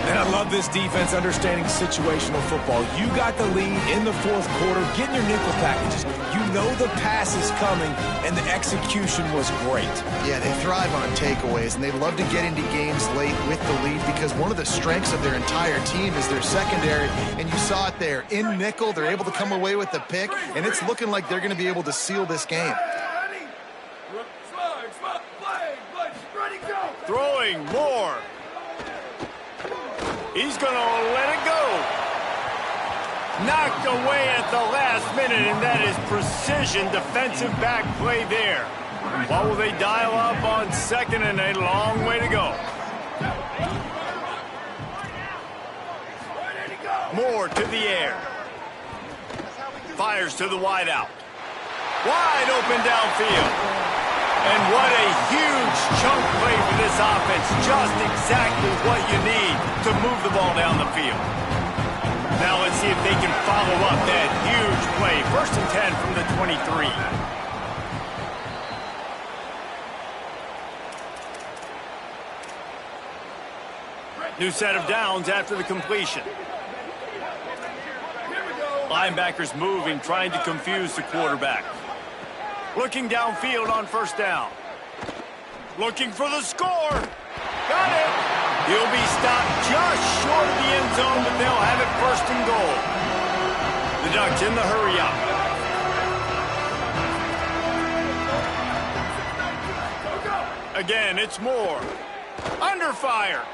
And I love love this defense understanding situational football. You got the lead in the fourth quarter, getting your nickel packages. You know the pass is coming, and the execution was great. Yeah, they thrive on takeaways, and they love to get into games late with the lead because one of the strengths of their entire team is their secondary, and you saw it there. In nickel, they're able to come away with the pick, and it's looking like they're going to be able to seal this game. Throwing more. He's going to let it go. Knocked away at the last minute, and that is precision defensive back play there. What will they dial up on second, and a long way to go. Moore to the air. Fires to the wideout. Wide open downfield. And what a huge chunk play for this offense. Just exactly what you need to move the ball down the field. Now let's see if they can follow up that huge play. 1st and 10 from the 23. New set of downs after the completion. Linebackers moving, trying to confuse the quarterback. Looking downfield on 1st down. Looking for the score. Got it. He'll be stopped just short of the end zone, but they'll have it 1st and goal. The Ducks in the hurry up. Again, it's Moore. Under fire.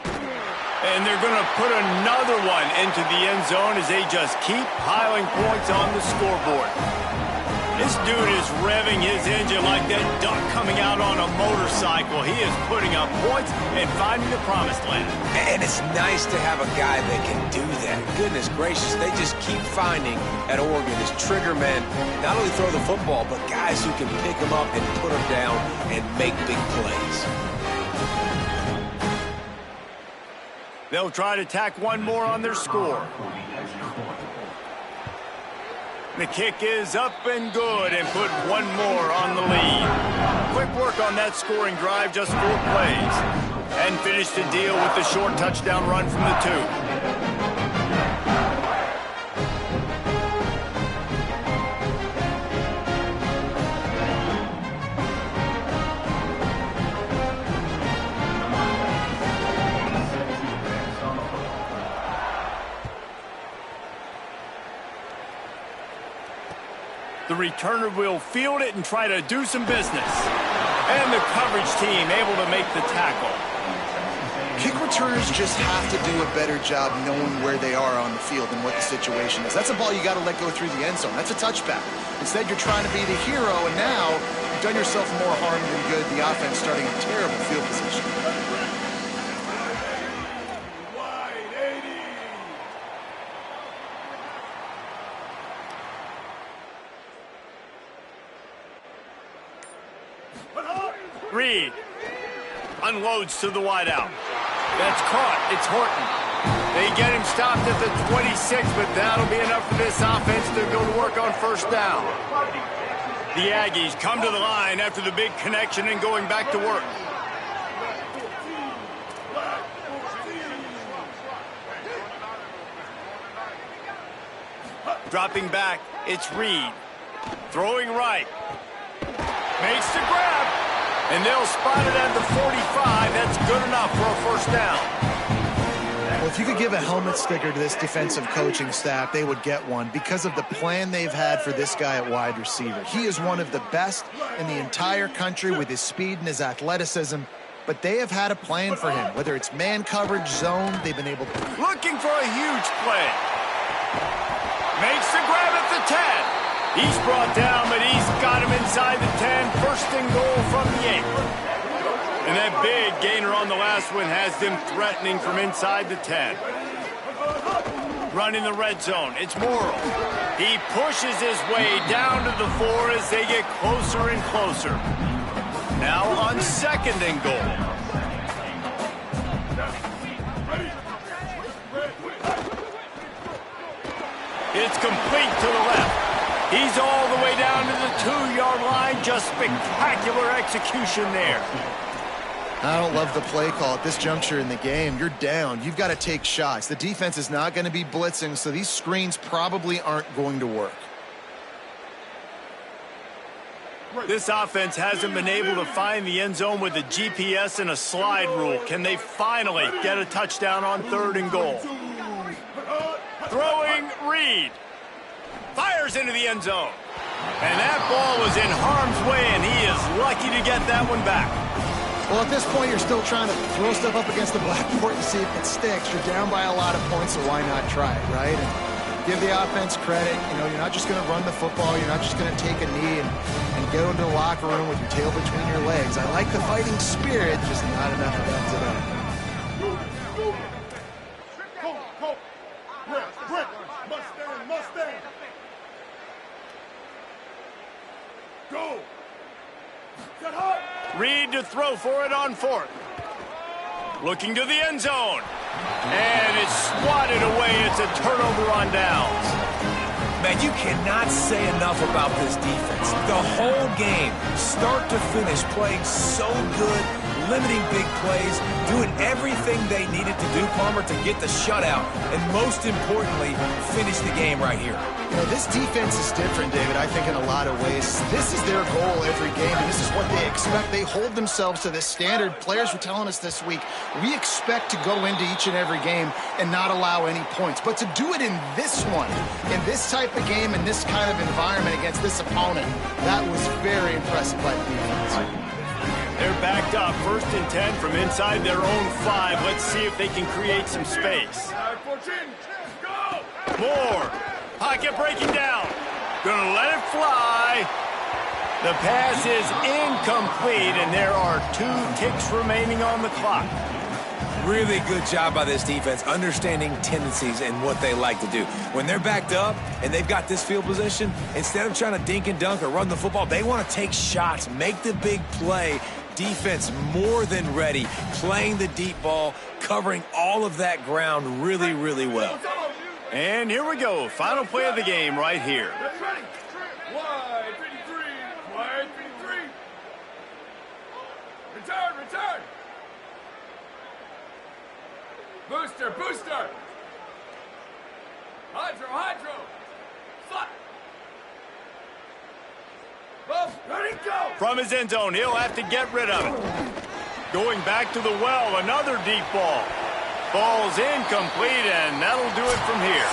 And they're going to put another one into the end zone as they just keep piling points on the scoreboard. This dude is revving his engine like that duck coming out on a motorcycle. He is putting up points and finding the promised land. And it's nice to have a guy that can do that. Goodness gracious, they just keep finding at Oregon as trigger men, not only throw the football, but guys who can pick them up and put them down and make big plays. They'll try to tack one more on their score. The kick is up and good and put one more on the lead. Quick work on that scoring drive, just 4 plays. And finished the deal with the short touchdown run from the 2. The returner will field it and try to do some business. And the coverage team able to make the tackle. Kick returners just have to do a better job knowing where they are on the field and what the situation is. That's a ball you got to let go through the end zone. That's a touchback. Instead, you're trying to be the hero, and now you've done yourself more harm than good. The offense starting in terrible field position. Reed unloads to the wideout. That's caught. It's Horton. They get him stopped at the 26, but that'll be enough for this offense to go to work on 1st down. The Aggies come to the line after the big connection and going back to work. Dropping back, it's Reed. Throwing right. Makes the grab. And they'll spot it at the 45. That's good enough for a 1st down. Well, if you could give a helmet sticker to this defensive coaching staff, they would get one because of the plan they've had for this guy at wide receiver. He is one of the best in the entire country with his speed and his athleticism, but they have had a plan for him. Whether it's man coverage, zone, they've been able to. Looking for a huge play. Makes the grab at the 10. He's brought down, but he's got him inside the 10. 1st and goal from the 8. And that big gainer on the last one has them threatening from inside the 10. Running the red zone. It's Morrill. He pushes his way down to the 4 as they get closer and closer. Now on 2nd and goal. It's complete to the left. He's all the way down to the 2-yard line. Just spectacular execution there. I don't love the play call at this juncture in the game. You're down. You've got to take shots. The defense is not going to be blitzing, so these screens probably aren't going to work. This offense hasn't been able to find the end zone with a GPS and a slide rule. Can they finally get a touchdown on 3rd and goal? Throwing, Reed. Fires into the end zone. And that ball was in harm's way, and he is lucky to get that one back. Well, at this point, you're still trying to throw stuff up against the blackboard and see if it sticks. You're down by a lot of points, so why not try it, right? And give the offense credit. You know, you're not just going to run the football. You're not just going to take a knee and go into the locker room with your tail between your legs. I like the fighting spirit, just not enough of that today. Mustang. Go. Get hot. Reed to throw for it on 4th. Looking to the end zone. And it's swatted away. It's a turnover on downs. Man, you cannot say enough about this defense. The whole game, start to finish, playing so good, limiting big plays, doing everything they needed to do, Palmer, to get the shutout, and most importantly, finish the game right here. You know, this defense is different, David, I think in a lot of ways. This is their goal every game, and this is what they expect. They hold themselves to this standard. Players were telling us this week, we expect to go into each and every game and not allow any points. But to do it in this one, in this type of game, in this kind of environment against this opponent, that was very impressive by the defense. They're backed up, 1st and 10 from inside their own 5. Let's see if they can create some space. Moore, pocket breaking down. Gonna let it fly. The pass is incomplete, and there are 2 ticks remaining on the clock. Really good job by this defense, understanding tendencies and what they like to do. When they're backed up and they've got this field position, instead of trying to dink and dunk or run the football, they want to take shots, make the big play. Defense more than ready, playing the deep ball, covering all of that ground really, really well. And here we go, final play of the game right here. Wide 53. Wide 53. Return. Booster. Hydro. Slot. Ready, go. From his end zone, he'll have to get rid of it. Going back to the well, another deep ball. Ball's incomplete, and that'll do it from here.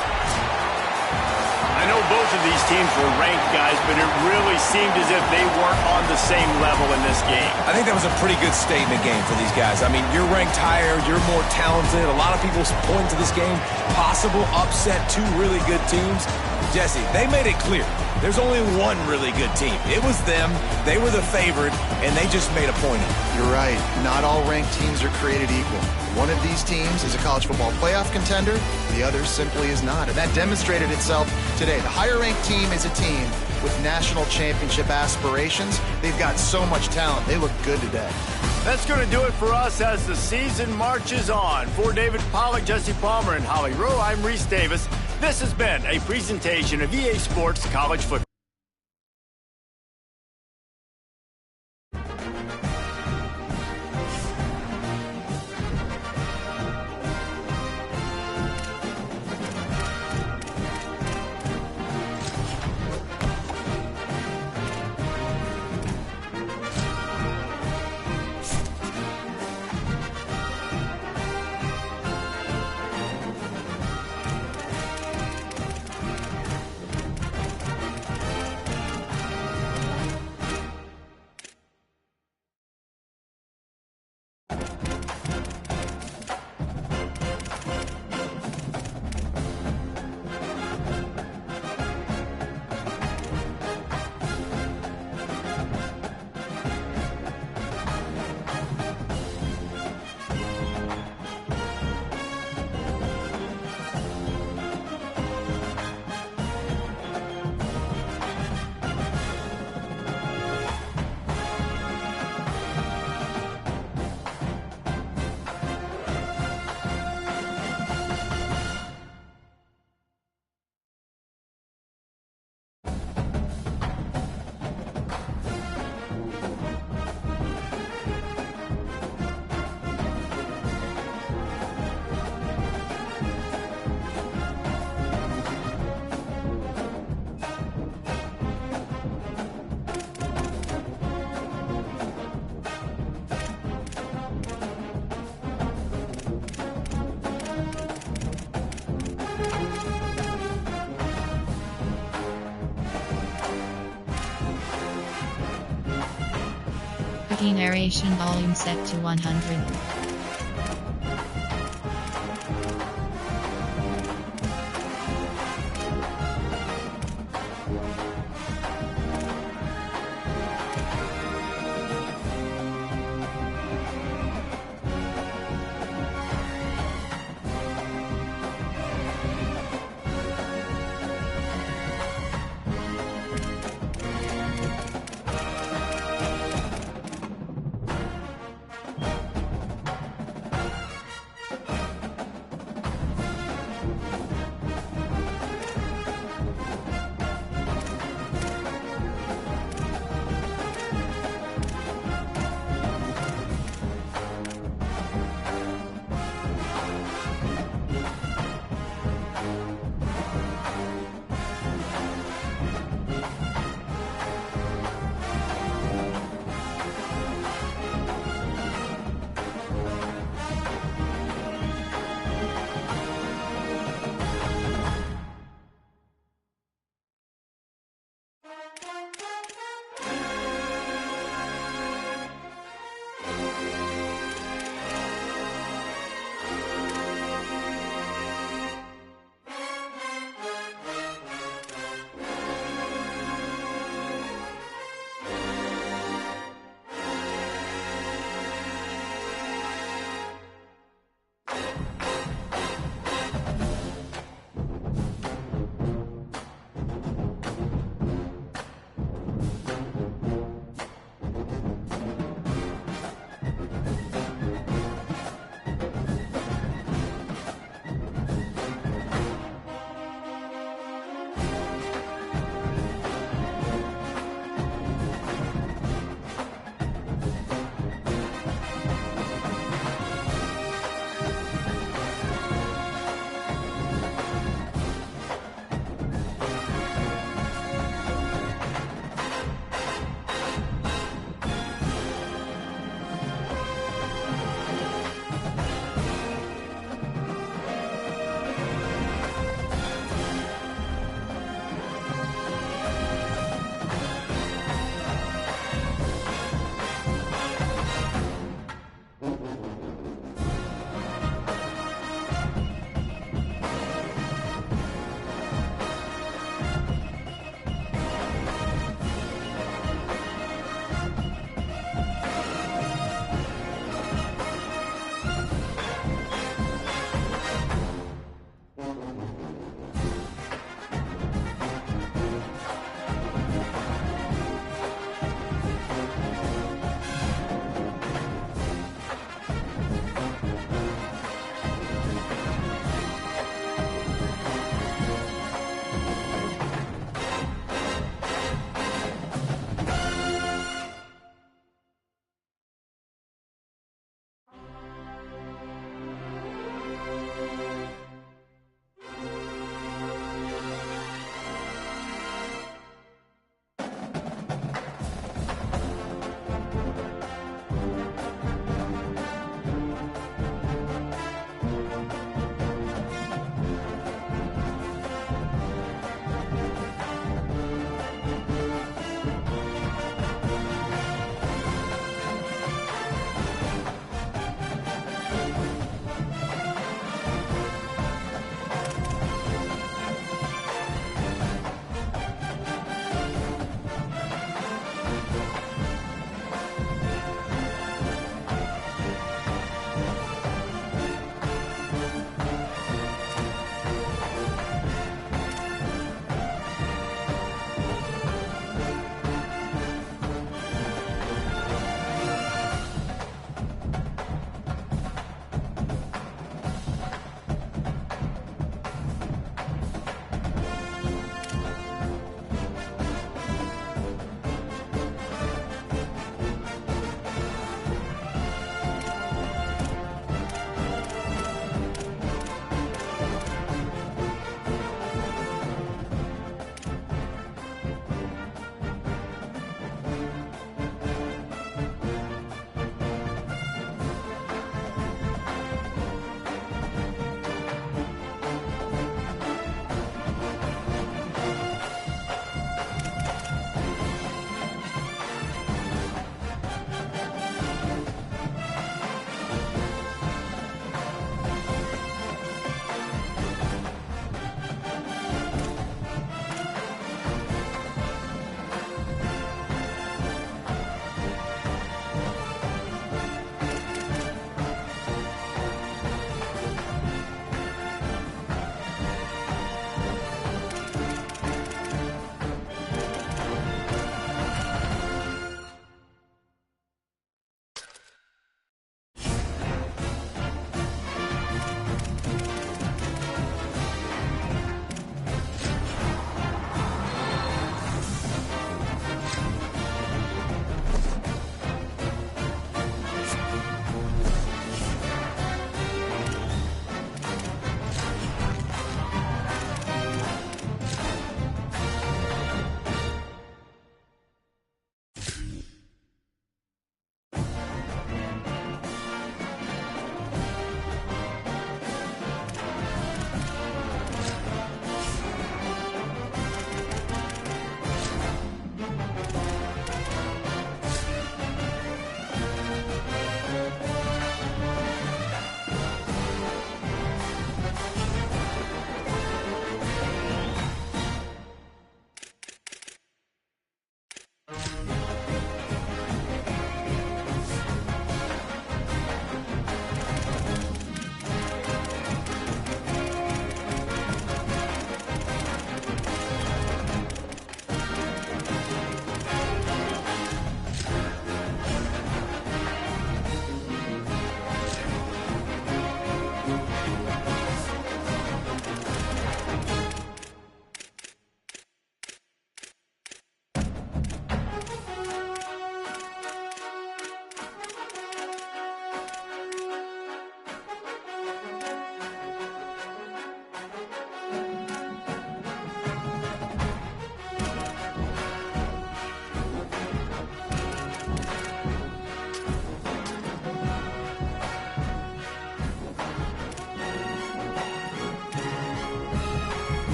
I know both of these teams were ranked, guys, but it really seemed as if they weren't on the same level in this game. I think that was a pretty good statement game for these guys. I mean, you're ranked higher, you're more talented. A lot of people point to this game, possible upset, 2 really good teams. Jesse, they made it clear. There's only one really good team. It was them. They were the favorite, and they just made a point of it. You're right. Not all ranked teams are created equal. One of these teams is a college football playoff contender. The other simply is not. And that demonstrated itself today. The higher-ranked team is a team with national championship aspirations. They've got so much talent. They look good today. That's going to do it for us as the season marches on. For David Pollack, Jesse Palmer, and Holly Rowe, I'm Reese Davis. This has been a presentation of EA Sports College Football. key narration volume set to 100.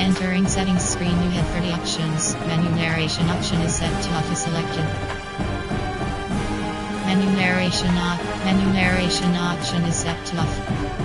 Entering settings screen, new head for the options. Menu narration option is set to off is selected. Menu narration option is set to off.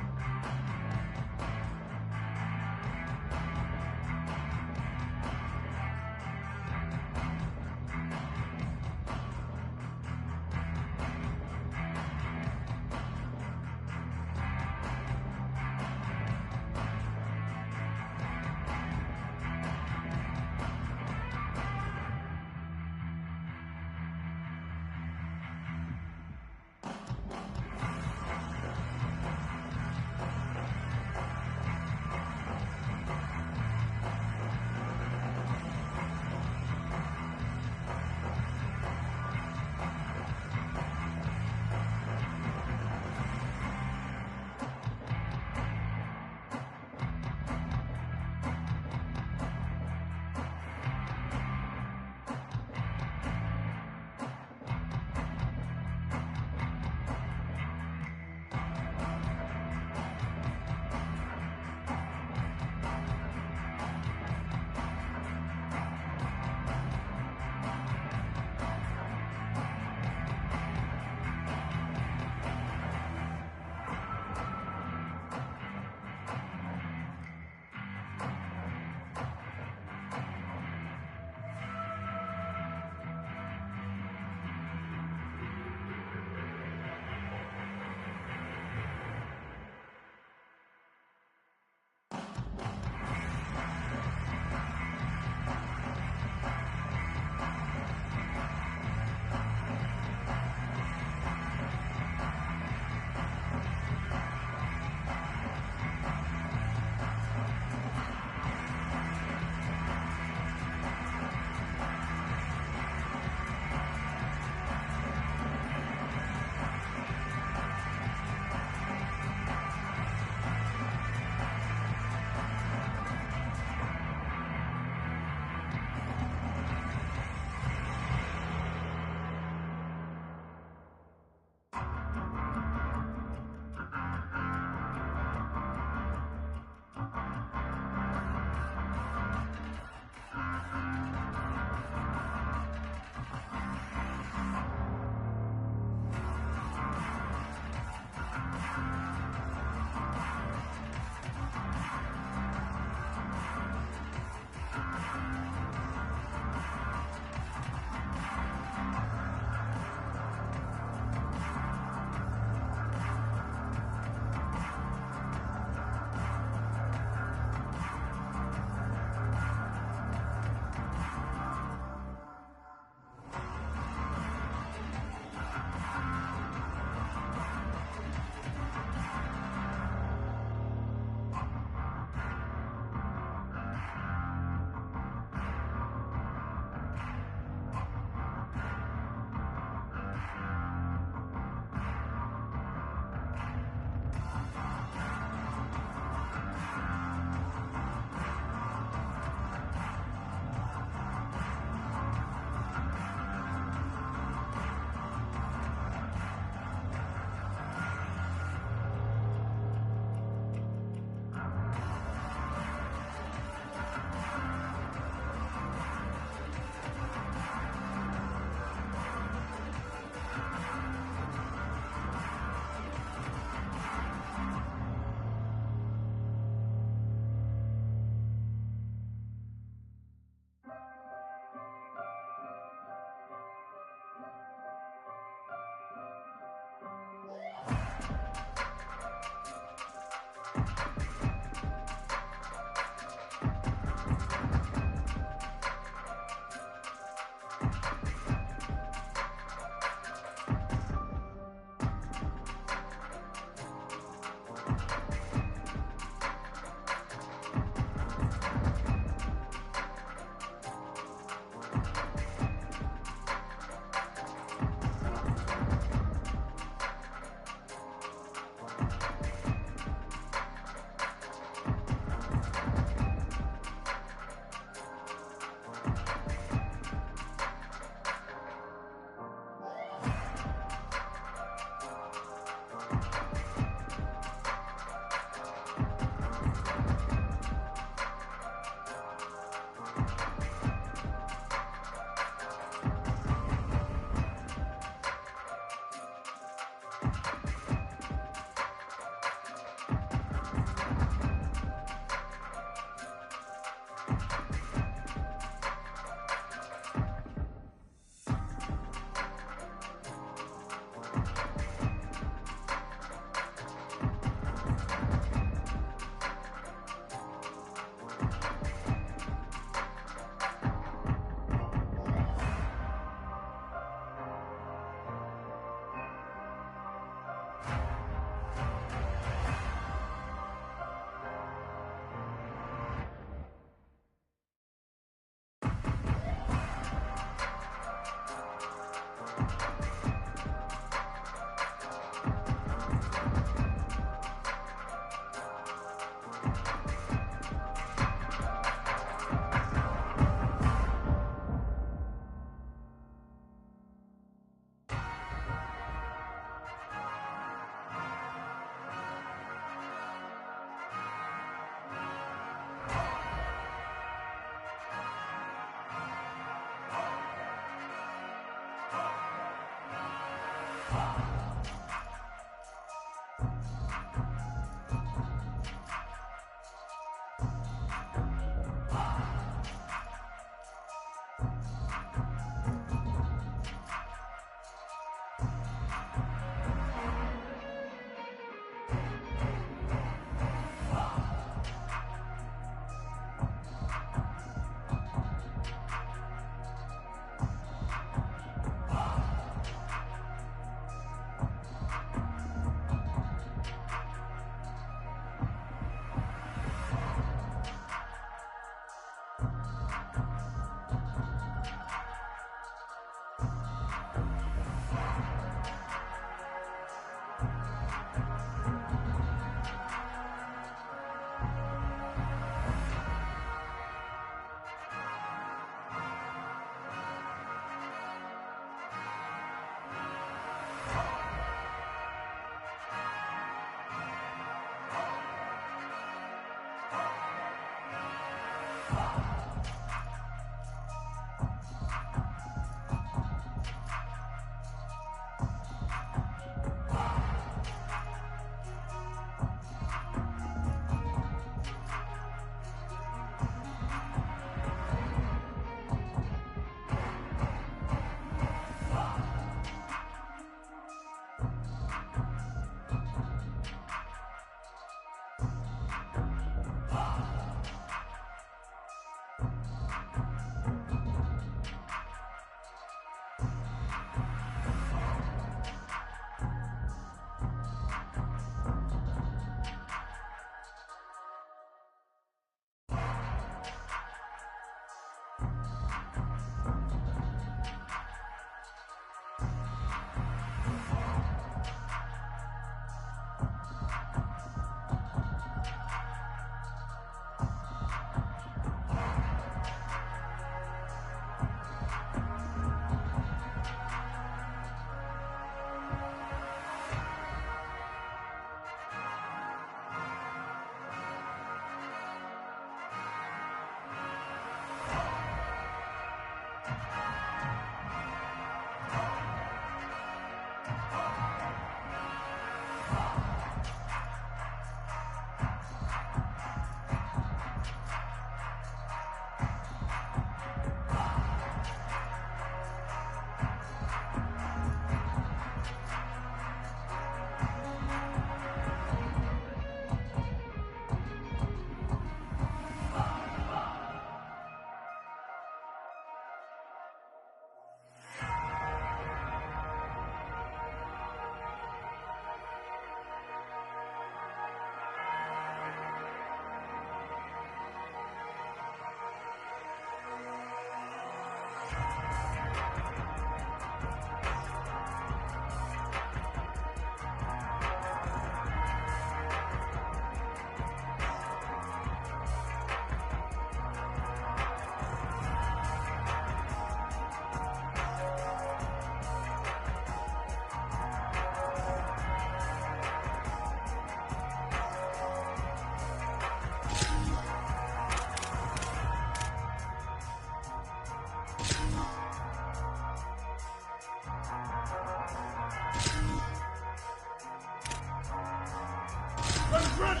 Ready.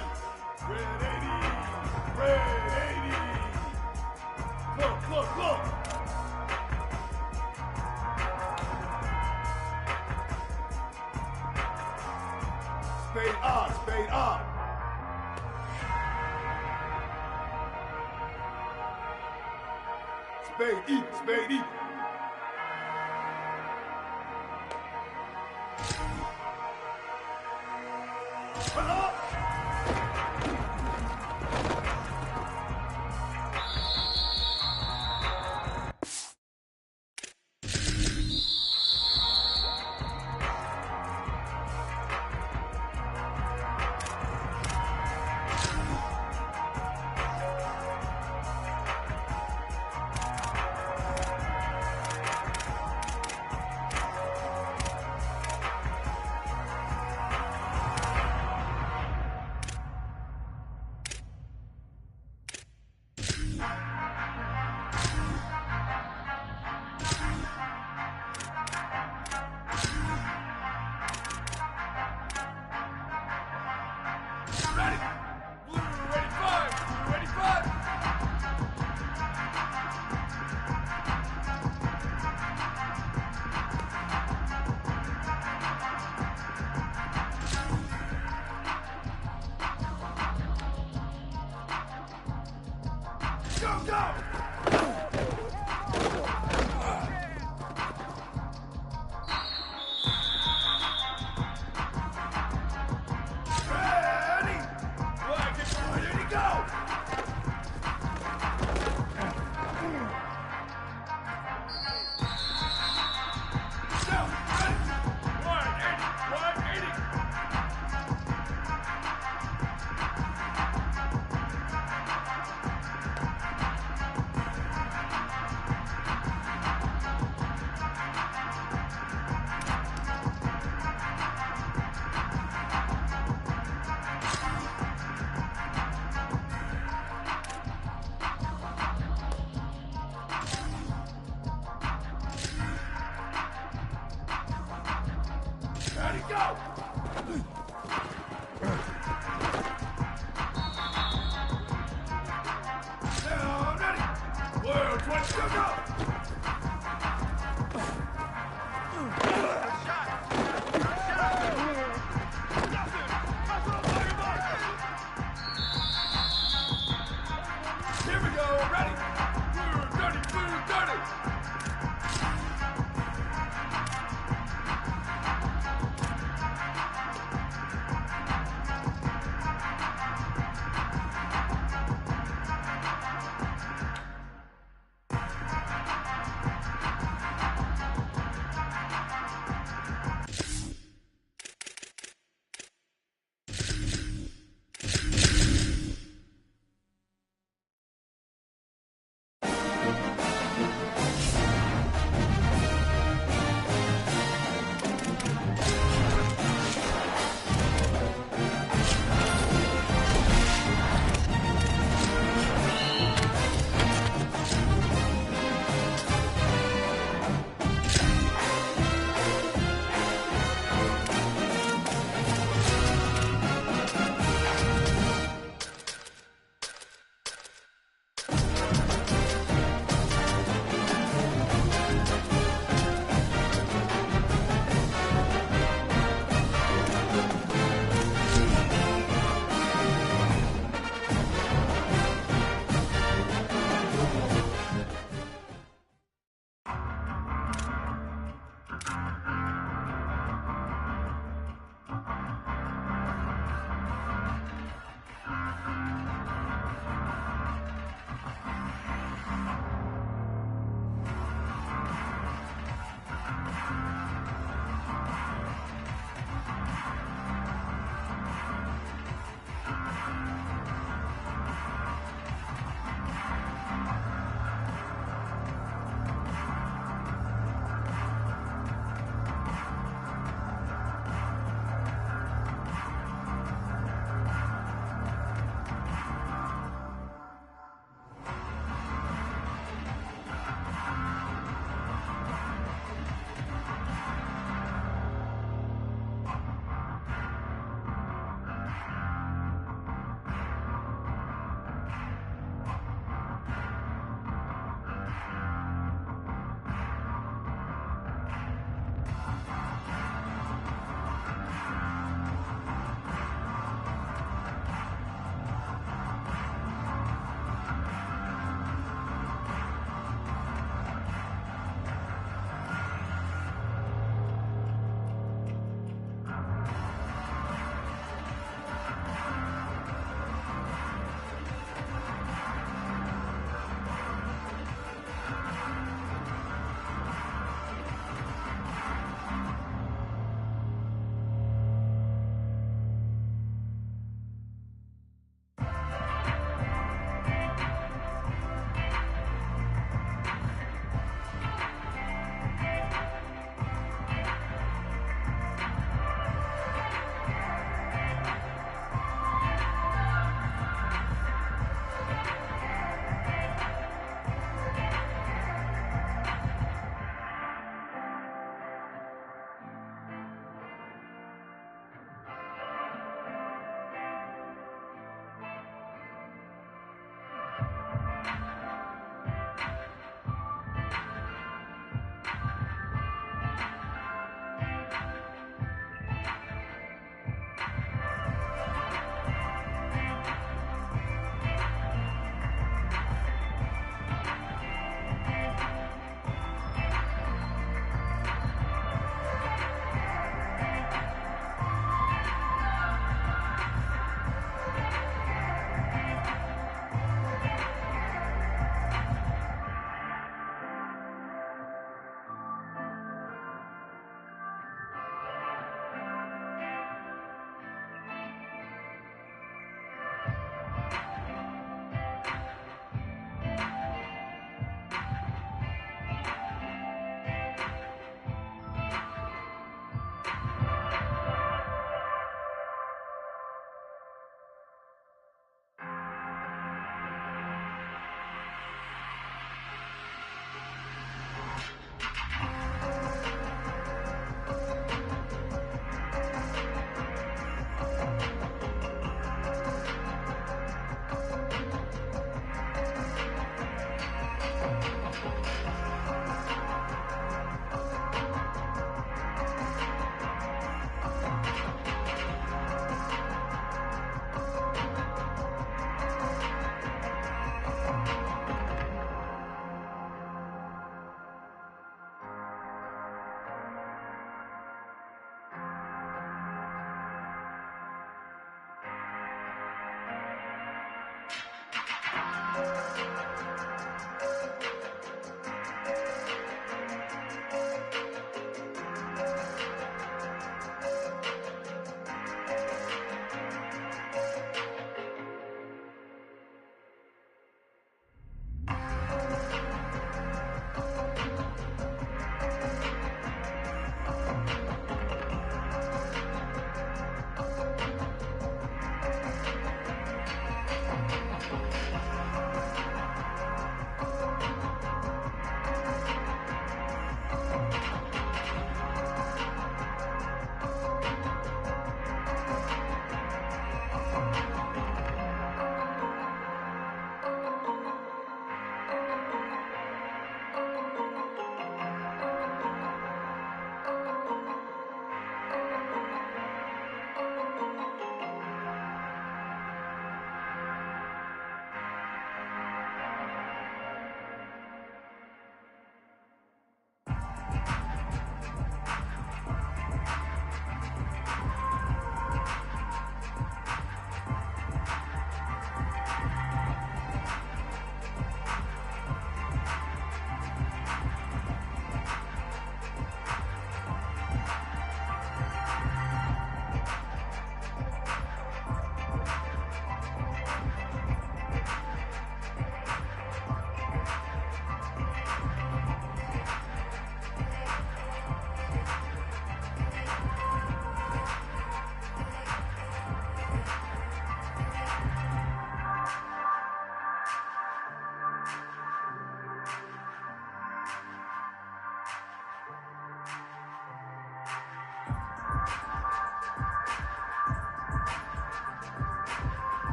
Red 80. Red 80. Look. Spade up. Spade even.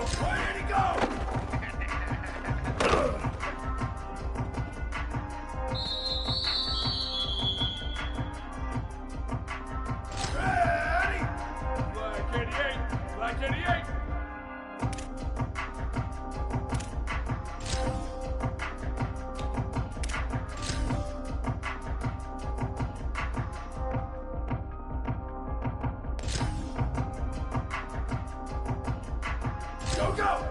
Ready to go! Ready! Black 88! Black 88! Go, go!